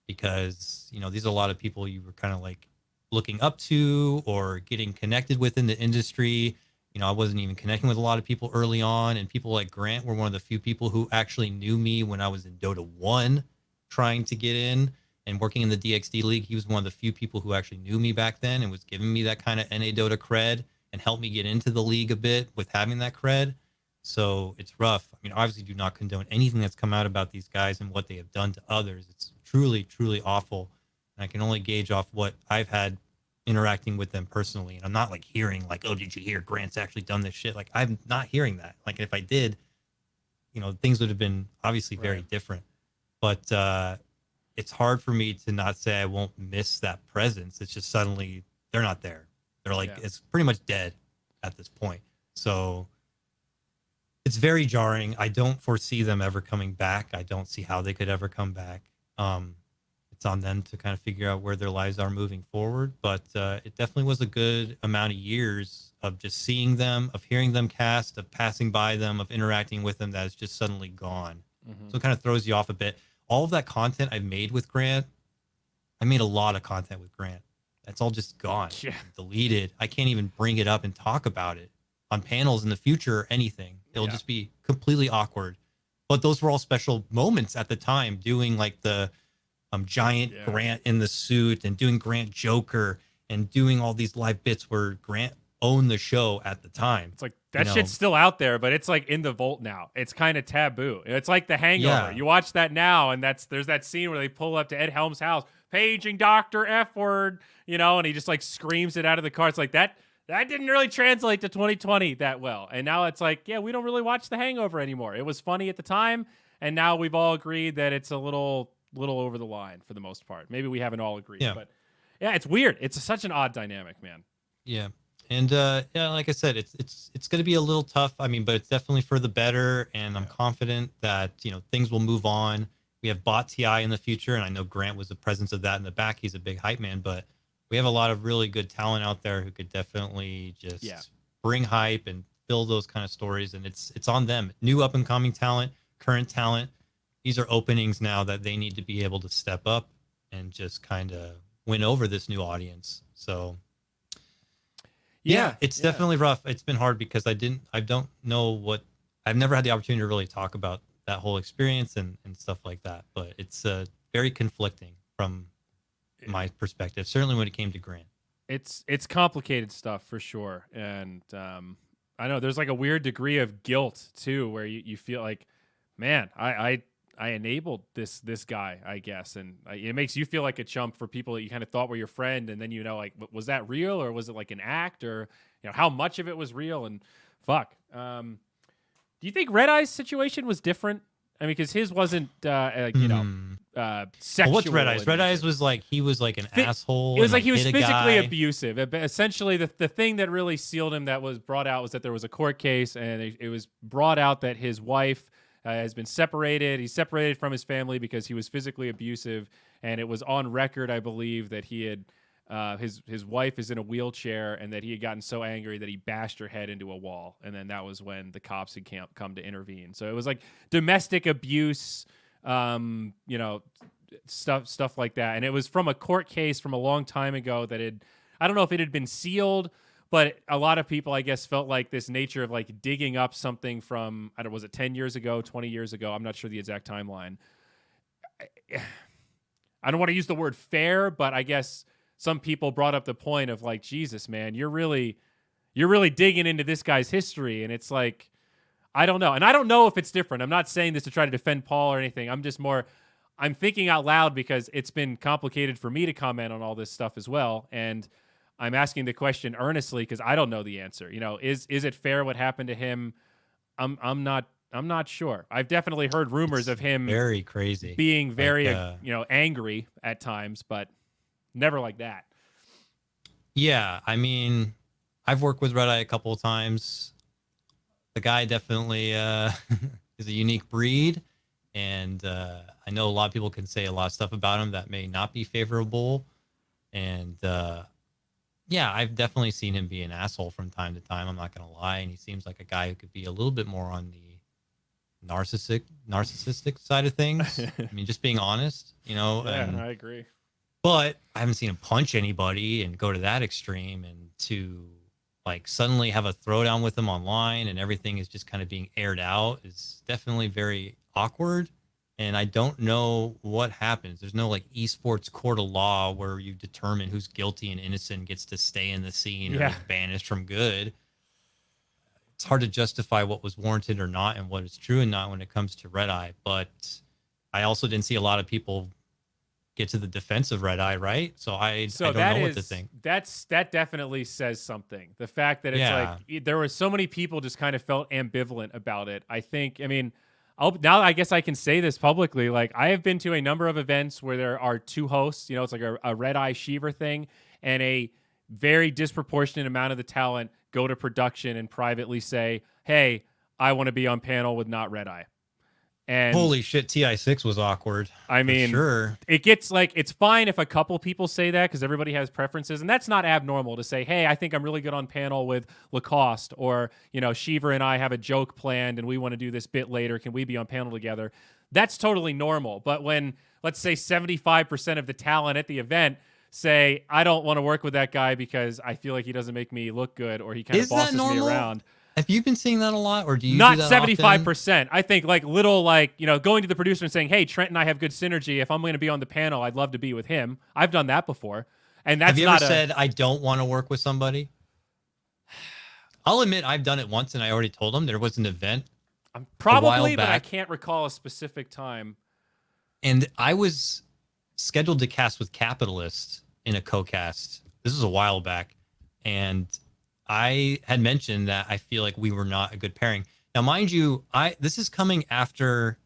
because, these are a lot of people you were kind of, like, looking up to or getting connected with in the industry. I wasn't even connecting with a lot of people early on, and people like Grant were one of the few people who actually knew me when I was in Dota 1 trying to get in and working in the DXD League. He was one of the few people who actually knew me back then and was giving me that kind of NA Dota cred and helped me get into the league a bit with having that cred. So it's rough. I mean, obviously do not condone anything that's come out about these guys and what they have done to others. It's truly, truly awful. And I can only gauge off what I've had interacting with them personally. And I'm not like hearing like, oh, did you hear Grant's actually done this shit? Like I'm not hearing that. Like if I did, things would have been obviously very different. But it's hard for me to not say I won't miss that presence. It's just suddenly they're not there. They're like, it's pretty much dead at this point. So it's very jarring. I don't foresee them ever coming back. I don't see how they could ever come back. It's on them to kind of figure out where their lives are moving forward. But it definitely was a good amount of years of just seeing them, of hearing them cast, of passing by them, of interacting with them that is just suddenly gone. Mm-hmm. So it kind of throws you off a bit. All of that content I've made with Grant, I made a lot of content with Grant. That's all just gone, deleted. I can't even bring it up and talk about it on panels in the future or anything. It'll just be completely awkward. But those were all special moments at the time, doing like the giant Grant in the suit and doing Grant Joker and doing all these live bits where Grant owned the show at the time. It's like that shit's still out there, but it's like in the vault now. It's kind of taboo. It's like The Hangover. Yeah. You watch that now, and there's that scene where they pull up to Ed Helms' house, paging Dr. F word, and he just like screams it out of the car. It's like that didn't really translate to 2020 that well. And now it's like, we don't really watch The Hangover anymore. It was funny at the time, and now we've all agreed that it's a little over the line for the most part. Maybe we haven't all agreed, but it's weird. It's such an odd dynamic, man. Yeah. And yeah, like I said, it's going to be a little tough. I mean, but it's definitely for the better, and I'm confident that things will move on. We have bot TI in the future, and I know Grant was the presence of that in the back. He's a big hype man, but we have a lot of really good talent out there who could definitely just bring hype and fill those kind of stories. And it's on them. New up and coming talent, current talent. These are openings now that they need to be able to step up and just kind of win over this new audience. So yeah, it's definitely rough. It's been hard because I've never had the opportunity to really talk about that whole experience and stuff like that. But it's very conflicting from my perspective, certainly when it came to Grant. It's complicated stuff for sure. And I know there's like a weird degree of guilt too, where you feel like, man, I enabled this guy, I guess. And it makes you feel like a chump for people that you kind of thought were your friend. And then, like, was that real or was it like an act, or, how much of it was real? And fuck. Do you think Redeye's situation was different? I mean, because his wasn't, sexual. Well, what's Redeye's? Redeye's was like, he was like an asshole. It was like he was physically abusive. Essentially, the thing that really sealed him that was brought out was that there was a court case, and it was brought out that his wife has been separated. He's separated from his family because he was physically abusive, and it was on record, I believe, that he had his wife is in a wheelchair, and that he had gotten so angry that he bashed her head into a wall, and then that was when the cops had come to intervene. So it was like domestic abuse, stuff like that, and it was from a court case from a long time ago that I don't know if it had been sealed. But a lot of people, I guess, felt like this nature of like digging up something from, I don't know, was it 10 years ago, 20 years ago? I'm not sure the exact timeline. I don't want to use the word fair, but I guess some people brought up the point of like, Jesus, man, you're really digging into this guy's history. And it's like, I don't know. And I don't know if it's different. I'm not saying this to try to defend Paul or anything. I'm thinking out loud because it's been complicated for me to comment on all this stuff as well. And I'm asking the question earnestly because I don't know the answer. Is it fair what happened to him? I'm not sure. I've definitely heard rumors of him very crazy, being very angry at times, but never like that. Yeah, I mean, I've worked with Redeye a couple of times. The guy definitely is a unique breed, and I know a lot of people can say a lot of stuff about him that may not be favorable, and yeah, I've definitely seen him be an asshole from time to time. I'm not going to lie. And he seems like a guy who could be a little bit more on the narcissistic side of things. I mean, just being honest, Yeah, I agree. But I haven't seen him punch anybody and go to that extreme, and to like suddenly have a throwdown with him online and everything is just kind of being aired out is definitely very awkward. And I don't know what happens. There's no like esports court of law where you determine who's guilty and innocent gets to stay in the scene or is banished from good. It's hard to justify what was warranted or not and what is true and not when it comes to Redeye. But I also didn't see a lot of people get to the defense of Redeye, right? So I don't know what to think. That definitely says something. The fact that it's like there were so many people just kind of felt ambivalent about it. Now I guess I can say this publicly. Like, I have been to a number of events where there are two hosts. It's like a Redeye Sheaver thing, and a very disproportionate amount of the talent go to production and privately say, "Hey, I want to be on panel with not Redeye." And holy shit, TI6 was awkward. I mean, sure. It gets like, it's fine if a couple people say that because everybody has preferences, and that's not abnormal to say, hey, I think I'm really good on panel with Lacoste, or, Shiver and I have a joke planned and we want to do this bit later. Can we be on panel together? That's totally normal. But when, let's say 75% of the talent at the event say, I don't want to work with that guy because I feel like he doesn't make me look good, or he kind of bosses me around. Have you been seeing that a lot, or do you not do that 75%? I think like little, like, going to the producer and saying, hey, Trent and I have good synergy. If I'm going to be on the panel, I'd love to be with him. I've done that before. And that's have you ever said, I don't want to work with somebody? I'll admit I've done it once, and I already told them there was an event. Probably, but I can't recall a specific time. And I was scheduled to cast with Capitalist in a co-cast. This was a while back. And I had mentioned that I feel like we were not a good pairing. Now, mind you, this is coming after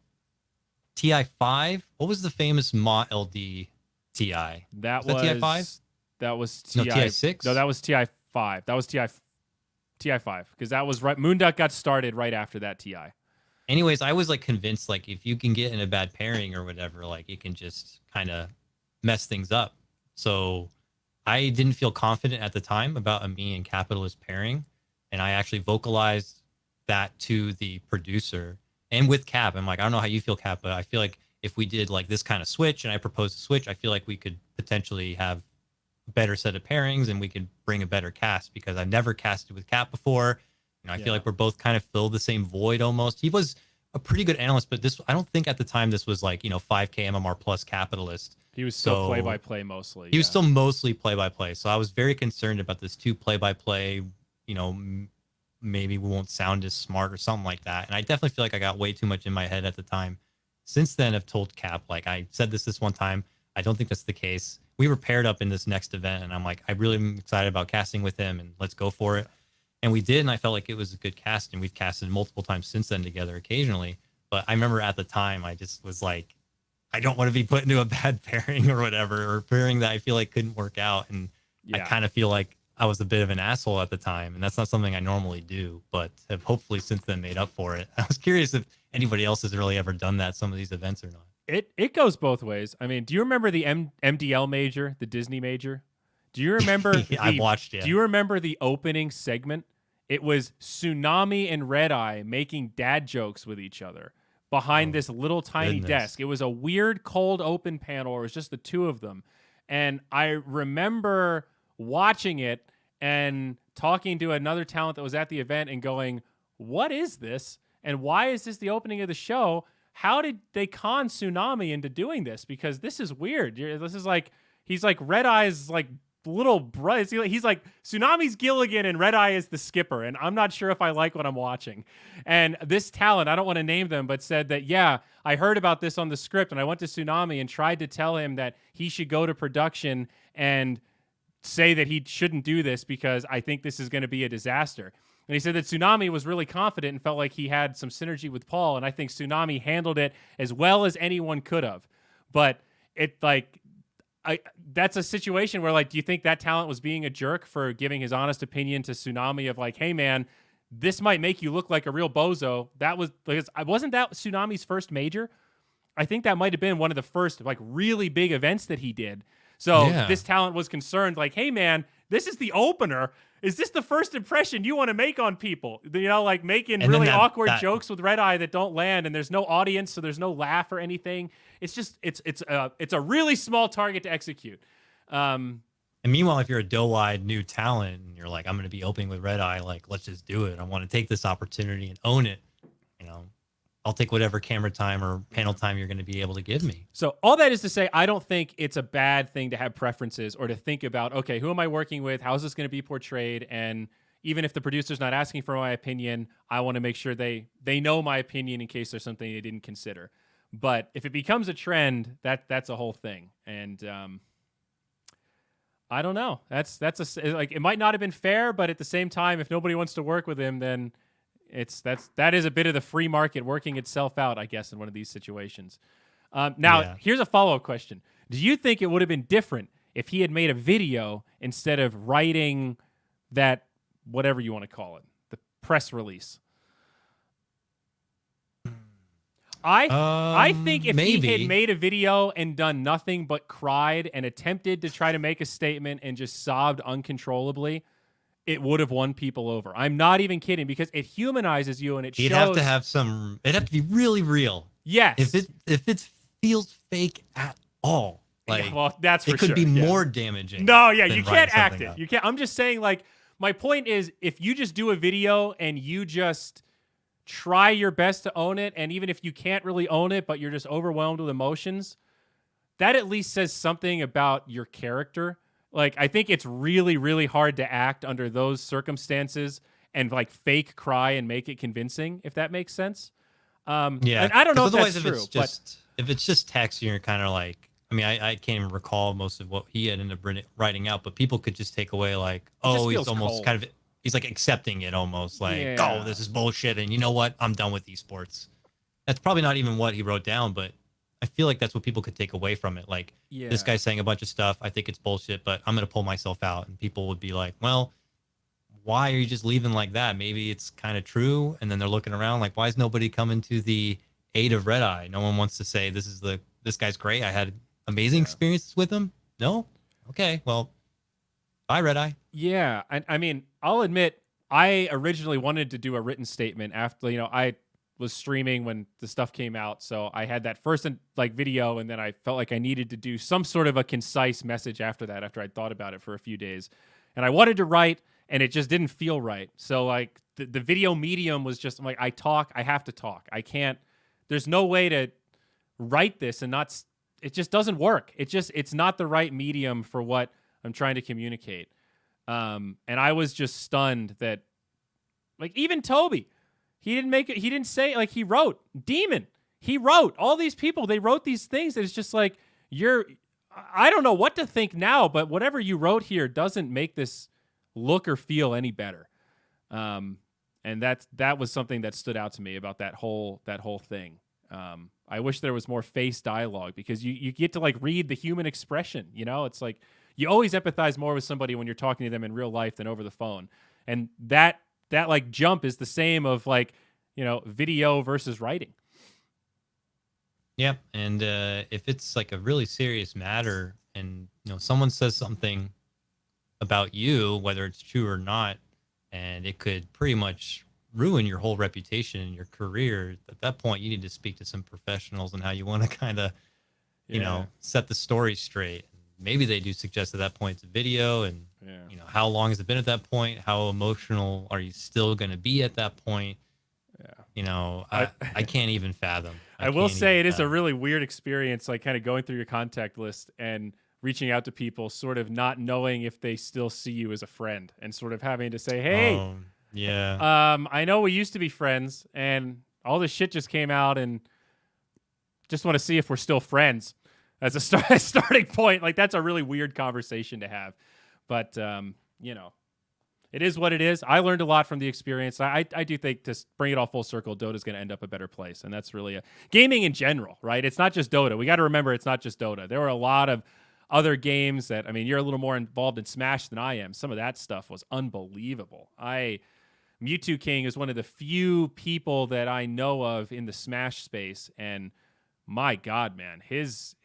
TI5. What was the famous Ma LD TI? That was TI5? That was TI6. No, that was TI 5. That was TI 5 because that was right. Moonduck got started right after that TI. Anyways, I was like convinced like if you can get in a bad pairing or whatever, like it can just kind of mess things up. So I didn't feel confident at the time about a me and Capitalist pairing, and I actually vocalized that to the producer and with Cap. I'm like, I don't know how you feel, Cap, but I feel like if we did like this kind of switch and I proposed a switch, I feel like we could potentially have a better set of pairings and we could bring a better cast because I've never casted with Cap before. You know, I feel like we're both kind of filled the same void almost. He was a pretty good analyst, but I don't think at the time this was like, 5K MMR plus Capitalist. He was still play-by-play mostly. He was still mostly play-by-play. So I was very concerned about this 2 play-by-play, maybe we won't sound as smart or something like that. And I definitely feel like I got way too much in my head at the time. Since then, I've told Cap, like I said this one time, I don't think that's the case. We were paired up in this next event, and I'm like, I really am excited about casting with him, and let's go for it. And we did, and I felt like it was a good cast, and we've casted multiple times since then together occasionally. But I remember at the time, I just was like, I don't want to be put into a bad pairing or whatever, or pairing that I feel like couldn't work out. And I kind of feel like I was a bit of an asshole at the time, and that's not something I normally do, but have hopefully since then made up for it. I was curious if anybody else has really ever done that, some of these events or not. It goes both ways. I mean, do you remember the MDL major, the Disney major? Do you remember? I watched it. Do you remember the opening segment? It was Tsunami and Redeye making dad jokes with each other behind this little tiny desk. It was a weird cold open panel. It was just the two of them. And I remember watching it and talking to another talent that was at the event and going, what is this? And why is this the opening of the show? How did they con Tsunami into doing this? Because this is weird. This is like, he's like Redeye's like little brother. He's like Tsunami's Gilligan and Redeye is the skipper. And I'm not sure if I like what I'm watching. And this talent, I don't want to name them, but said that, yeah, I heard about this on the script and I went to Tsunami and tried to tell him that he should go to production and say that he shouldn't do this because I think this is going to be a disaster. And he said that Tsunami was really confident and felt like he had some synergy with Paul. And I think Tsunami handled it as well as anyone could have. But it like, that's a situation where like, do you think that talent was being a jerk for giving his honest opinion to Tsunami of like, hey man, this might make you look like a real bozo? That was because wasn't that Tsunami's first major? I think that might have been one of the first like really big events that he did. So this talent was concerned like, hey man, this is the opener. Is this the first impression you want to make on people? Like making really awkward jokes with Redeye that don't land, and there's no audience, so there's no laugh or anything. It's just it's a really small target to execute. And meanwhile, if you're a doe-eyed new talent and you're like, I'm going to be opening with Redeye, like let's just do it. I want to take this opportunity and own it. I'll take whatever camera time or panel time you're going to be able to give me. So all that is to say, I don't think it's a bad thing to have preferences or to think about, okay, who am I working with? How is this going to be portrayed? And even if the producer's not asking for my opinion, I want to make sure they know my opinion in case there's something they didn't consider. But if it becomes a trend, that's a whole thing. And I don't know. That's like it might not have been fair, but at the same time, if nobody wants to work with him, then that is a bit of the free market working itself out, I guess, in one of these situations. Here's a follow-up question. Do you think it would have been different if he had made a video instead of writing that, whatever you want to call it, the press release? I think if he had made a video and done nothing but cried and attempted to try to make a statement and just sobbed uncontrollably, it would have won people over. I'm not even kidding because it humanizes you and it shows. It'd have to be really real. Yes. If it feels fake at all, like that's for sure. It could be more damaging. No, yeah, you can't act it. You can't. I'm just saying, like, my point is, if you just do a video and you just try your best to own it, and even if you can't really own it, but you're just overwhelmed with emotions, that at least says something about your character. Like, I think it's really, really hard to act under those circumstances and like fake cry and make it convincing, if that makes sense. And I don't know if that's true. If it's just text, you're kind of like, I mean, I can't even recall most of what he had ended up writing out, but people could just take away like, oh, he's almost cold. Kind of, he's like accepting it almost like, oh, this is bullshit. And you know what? I'm done with esports. That's probably not even what he wrote down, but I feel like that's what people could take away from it. Like, this guy's saying a bunch of stuff. I think it's bullshit, but I'm going to pull myself out. And people would be like, well, why are you just leaving like that? Maybe it's kind of true. And then they're looking around like, why is nobody coming to the aid of Redeye? No one wants to say this guy's great. I had amazing experiences with him. No? Okay. Well, bye, Redeye. Yeah. I mean, I'll admit, I originally wanted to do a written statement after, I was streaming when the stuff came out. So I had that first video, and then I felt like I needed to do some sort of a concise message after that, after I'd thought about it for a few days. And I wanted to write, and it just didn't feel right. So like the video medium was just, I'm like, I have to talk. I can't, there's no way to write this and not, it just doesn't work. It's not the right medium for what I'm trying to communicate. And I was just stunned that, like, even Toby, he didn't say, like, he wrote Demon. He wrote all these people. They wrote these things that it's just like, I don't know what to think now, but whatever you wrote here doesn't make this look or feel any better. And that was something that stood out to me about that whole thing. I wish there was more face dialogue, because you get to like read the human expression. It's like you always empathize more with somebody when you're talking to them in real life than over the phone. And that like jump is the same of like, video versus writing. Yeah. And if it's like a really serious matter and, someone says something about you, whether it's true or not, and it could pretty much ruin your whole reputation and your career, at that point, you need to speak to some professionals on how you want to kind of, set the story straight. Maybe they do suggest at that point it's a video, and how long has it been at that point? How emotional are you still going to be at that point? I can't even fathom. I will say it is a really weird experience, like kind of going through your contact list and reaching out to people, sort of not knowing if they still see you as a friend, and sort of having to say, hey, I know we used to be friends and all this shit just came out, and just want to see if we're still friends. As a starting point, like that's a really weird conversation to have, but it is what it is. I learned a lot from the experience. I do think, to bring it all full circle, Dota is going to end up a better place, and that's really gaming in general, right? It's not just Dota. We got to remember it's not just Dota. There were a lot of other games that, I mean, you're a little more involved in Smash than I am. Some of that stuff was unbelievable. Mewtwo King is one of the few people that I know of in the Smash space, and my God, man, his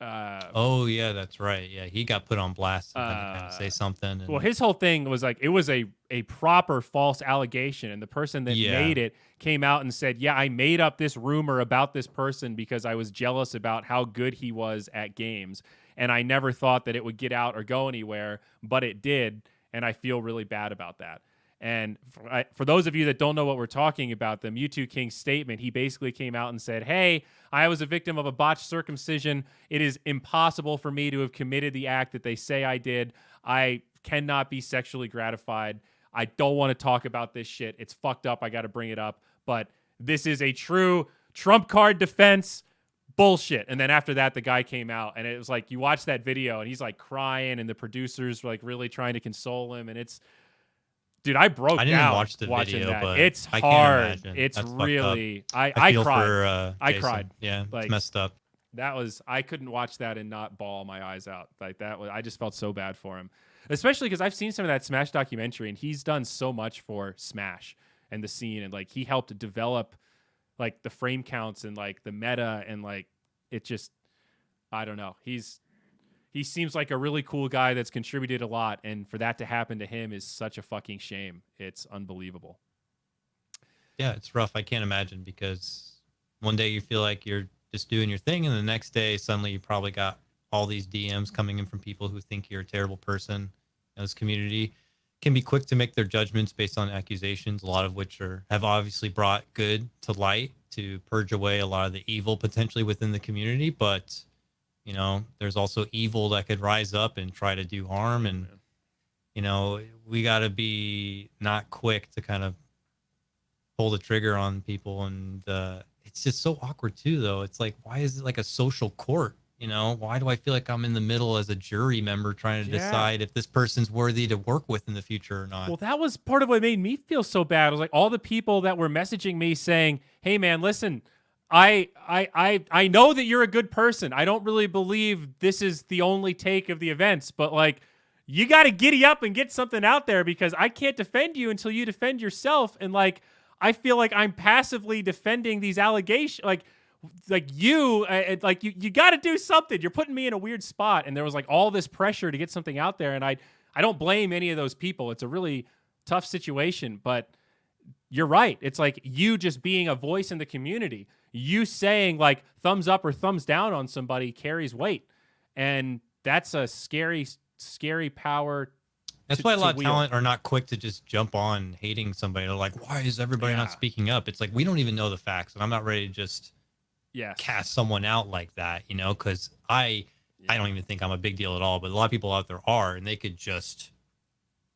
oh yeah, that's right. Yeah, he got put on blast and had to kind of say something. And well, his whole thing was like, it was a proper false allegation, and the person that made it came out and said, yeah, I made up this rumor about this person because I was jealous about how good he was at games, and I never thought that it would get out or go anywhere, but it did, and I feel really bad about that. And for those of you that don't know what we're talking about, the Mewtwo King statement, he basically came out and said, hey, I was a victim of a botched circumcision. It is impossible for me to have committed the act that they say I did. I cannot be sexually gratified. I don't want to talk about this shit. It's fucked up. I got to bring it up. But this is a true trump card defense. Bullshit. And then after that, the guy came out, and it was like, you watch that video and he's like crying, and the producers were like really trying to console him. And it's, dude, I broke down. I didn't watch the watching video, that. but it's I hard. can't It's That's really, I feel cried. For, I Jason. cried. Yeah, Like, it's messed up. I couldn't watch that and not bawl my eyes out. Like I just felt so bad for him, especially because I've seen some of that Smash documentary, and he's done so much for Smash and the scene, and like he helped develop like the frame counts and like the meta, and like it just, I don't know. He seems like a really cool guy that's contributed a lot, and for that to happen to him is such a fucking shame. It's unbelievable. Yeah, it's rough. I can't imagine, because one day you feel like you're just doing your thing, and the next day suddenly you probably got all these DMs coming in from people who think you're a terrible person. This community can be quick to make their judgments based on accusations, a lot of which have obviously brought good to light to purge away a lot of the evil potentially within the community. But there's also evil that could rise up and try to do harm. And, we got to be not quick to kind of pull the trigger on people. And it's just so awkward too, though. It's like, why is it like a social court? Why do I feel like I'm in the middle as a jury member trying to decide if this person's worthy to work with in the future or not? Well, that was part of what made me feel so bad. It was like all the people that were messaging me saying, hey man, listen, I know that you're a good person. I don't really believe this is the only take of the events, but like, you got to giddy up and get something out there because I can't defend you until you defend yourself. And like, I feel like I'm passively defending these allegations. Like you got to do something. You're putting me in a weird spot. And there was like all this pressure to get something out there. And I don't blame any of those people. It's a really tough situation, but you're right. It's like you just being a voice in the community, you saying like thumbs up or thumbs down on somebody carries weight. And that's a scary power. That's why a lot of talent are not quick to just jump on hating somebody. They're like, why is everybody not speaking up? It's like, we don't even know the facts. And I'm not ready to just cast someone out like that, you know, because I don't even think I'm a big deal at all. But a lot of people out there are, and they could just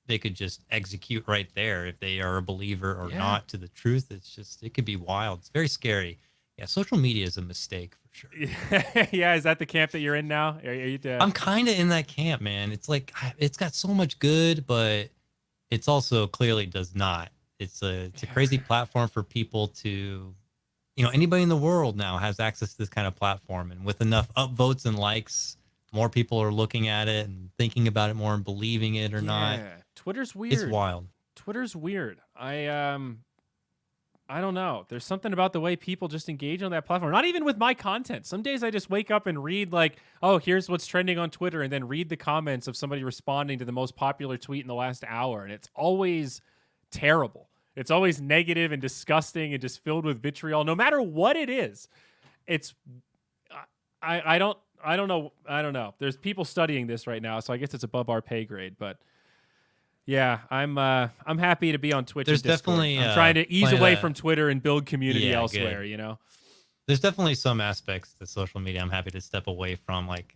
execute right there if they are a believer or not to the truth. It's just, it could be wild. It's very scary. Yeah, social media is a mistake for sure. Yeah, is that the camp that you're in now? Are you I'm kind of in that camp, man. It's like, it's got so much good, but it's also clearly does not. It's a crazy platform for people to, you know, anybody in the world now has access to this kind of platform. And with enough upvotes and likes, more people are looking at it and thinking about it more and believing it or not. Twitter's weird. It's wild. Twitter's weird. I don't know. There's something about the way people just engage on that platform. Not even with my content. Some days I just wake up and read like, oh, here's what's trending on Twitter, and then read the comments of somebody responding to the most popular tweet in the last hour. And it's always terrible. It's always negative and disgusting and just filled with vitriol. No matter what it is, it's I don't know. There's people studying this right now, so I guess it's above our pay grade, but yeah, I'm happy to be on Twitch. There's and Discord. definitely I'm trying to ease away from Twitter and build community elsewhere. Good. You know, there's definitely some aspects to social media I'm happy to step away from, like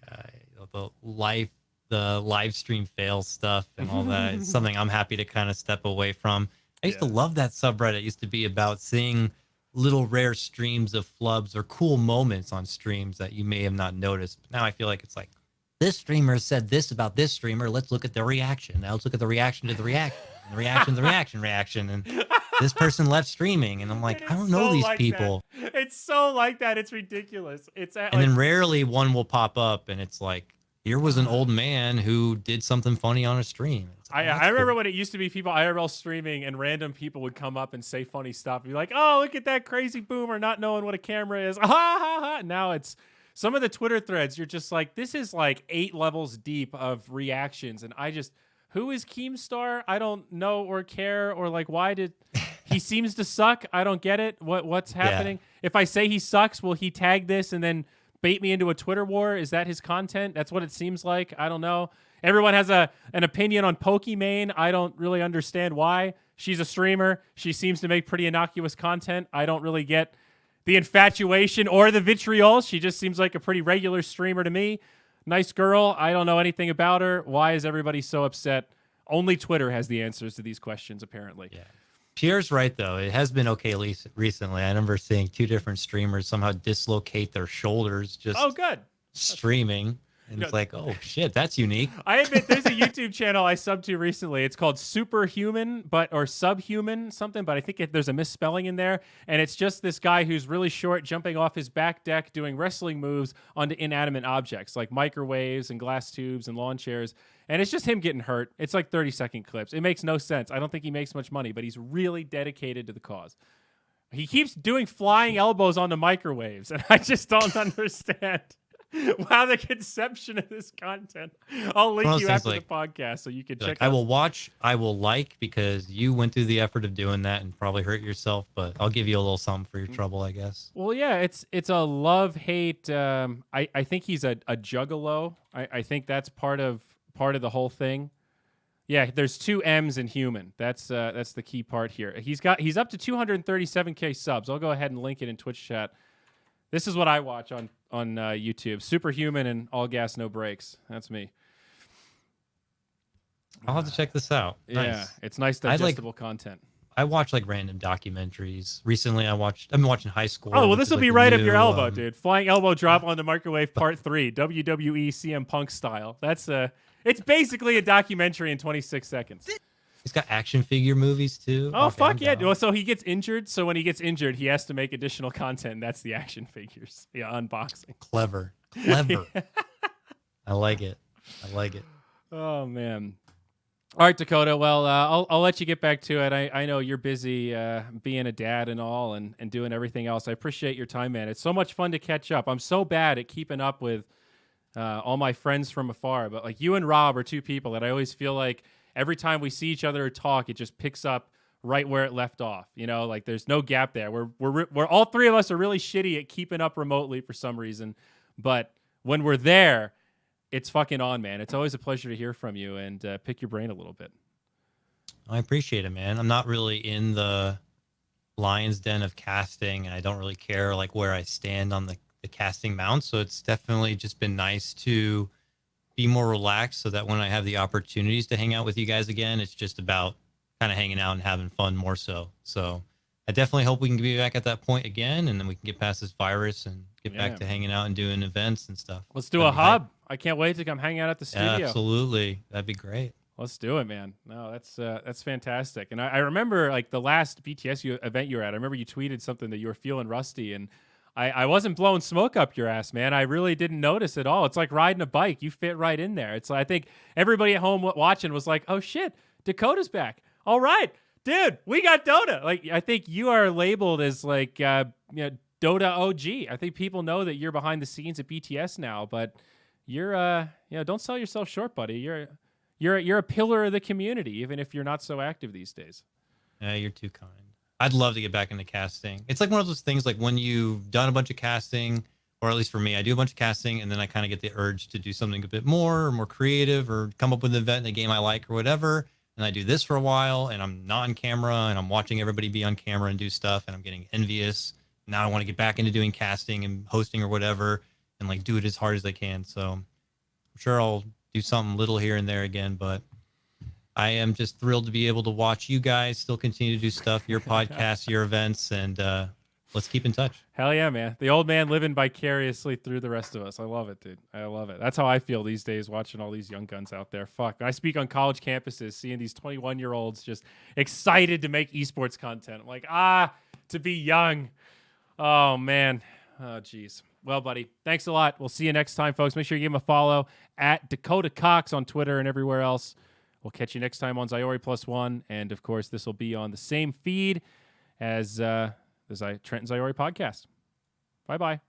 the live stream fails stuff and all that. It's something I'm happy to kind of step away from. I used to love that subreddit. It used to be about seeing little rare streams of flubs or cool moments on streams that you may have not noticed. But now I feel like it's like, this streamer said this about this streamer. Let's look at the reaction. Now let's look at the reaction to the reaction. The reaction to the reaction. And this person left streaming. And I'm like, I don't know these people. It's so like that. It's ridiculous. And then rarely one will pop up and it's like, here was an old man who did something funny on a stream. Like, I remember when it used to be people IRL streaming and random people would come up and say funny stuff. And be like, oh, look at that crazy boomer not knowing what a camera is. Ha, ha, ha. Now it's some of the Twitter threads. You're just like, this is like 8 levels deep of reactions. And who is Keemstar? I don't know or care or like, why did he seems to suck? I don't get it. What's happening? Yeah. If I say he sucks, will he tag this and then bait me into a Twitter war? Is that his content? That's what it seems like. I don't know. Everyone has an opinion on Pokimane. I don't really understand why. She's a streamer. She seems to make pretty innocuous content. I don't really get the infatuation or the vitriol. She just seems like a pretty regular streamer to me. Nice girl. I don't know anything about her. Why is everybody so upset? Only Twitter has the answers to these questions, apparently. Yeah. Pierre's right, though. It has been okay recently. I remember seeing 2 different streamers somehow dislocate their shoulders just streaming. And it's like, oh, shit, that's unique. I admit there's a YouTube channel I subbed to recently. It's called Superhuman or Subhuman something, but I think there's a misspelling in there. And it's just this guy who's really short jumping off his back deck doing wrestling moves onto inanimate objects like microwaves and glass tubes and lawn chairs. And it's just him getting hurt. It's like 30-second clips. It makes no sense. I don't think he makes much money, but he's really dedicated to the cause. He keeps doing flying elbows onto microwaves, and I just don't understand. Wow, the conception of this content. I'll link you after the podcast so you can check out. I will watch, I will like, because you went through the effort of doing that and probably hurt yourself, but I'll give you a little something for your trouble, I guess. Well, yeah, it's a love-hate. I think he's a juggalo. I think that's part of the whole thing. Yeah, there's 2 M's in human. That's the key part here. He's up to 237K subs. I'll go ahead and link it in Twitch chat. This is what I watch on YouTube. Superhuman and All Gas No Brakes. That's me. I'll have to check this out. Yeah, nice. It's nice digestible content. I watch like random documentaries. Recently, I've been watching High Score. Oh, well, this will be right up your elbow, dude. Flying elbow drop on the microwave part 3, WWE CM Punk style. It's basically a documentary in 26 seconds. He's got action figure movies too. Oh, fuck yeah. Well, so he gets injured. So when he gets injured, he has to make additional content. That's the action figures. Yeah, unboxing. Clever. I like it. Oh man. All right, Dakota. Well, I'll let you get back to it. I know you're busy being a dad and all and doing everything else. I appreciate your time, man. It's so much fun to catch up. I'm so bad at keeping up with all my friends from afar, but like you and Rob are two people that I always feel like every time we see each other or talk, it just picks up right where it left off. You know, like there's no gap there. We're all three of us are really shitty at keeping up remotely for some reason, but when we're there, it's fucking on, man. It's always a pleasure to hear from you and pick your brain a little bit. I appreciate it, man. I'm not really in the lion's den of casting, and I don't really care like where I stand on the casting mount. So it's definitely just been nice to be more relaxed so that when I have the opportunities to hang out with you guys again, it's just about kind of hanging out and having fun more so. So I definitely hope we can be back at that point again, and then we can get past this virus and get back to hanging out and doing events and stuff. Let's do a hub. I can't wait to come hang out at the studio. Yeah, absolutely. That'd be great. Let's do it, man. No, that's fantastic. And I remember like the last BTS event you were at, I remember you tweeted something that you were feeling rusty, and I wasn't blowing smoke up your ass, man. I really didn't notice at all. It's like riding a bike. You fit right in there. It's like, I think everybody at home watching was like, oh shit, Dakota's back. All right, dude, we got Dota. Like, I think you are labeled as like, Dota OG. I think people know that you're behind the scenes at BTS now, but you're, don't sell yourself short, buddy. You're a pillar of the community, even if you're not so active these days. Yeah, you're too kind. I'd love to get back into casting. It's like one of those things like when you've done a bunch of casting, or at least for me, I do a bunch of casting and then I kind of get the urge to do something a bit more or more creative or come up with an event in a game I like or whatever. And I do this for a while and I'm not on camera and I'm watching everybody be on camera and do stuff and I'm getting envious. Now I want to get back into doing casting and hosting or whatever and like do it as hard as I can. So I'm sure I'll do something little here and there again, but I am just thrilled to be able to watch you guys still continue to do stuff, your podcasts, your events, and let's keep in touch. Hell yeah, man. The old man living vicariously through the rest of us. I love it, dude. I love it. That's how I feel these days watching all these young guns out there. Fuck. I speak on college campuses, seeing these 21-year-olds just excited to make esports content. I'm like, to be young. Oh, man. Oh, geez. Well, buddy, thanks a lot. We'll see you next time, folks. Make sure you give him a follow at Dakota Cox on Twitter and everywhere else. We'll catch you next time on Zyori+1. And, of course, this will be on the same feed as the Trent and Zyori podcast. Bye-bye.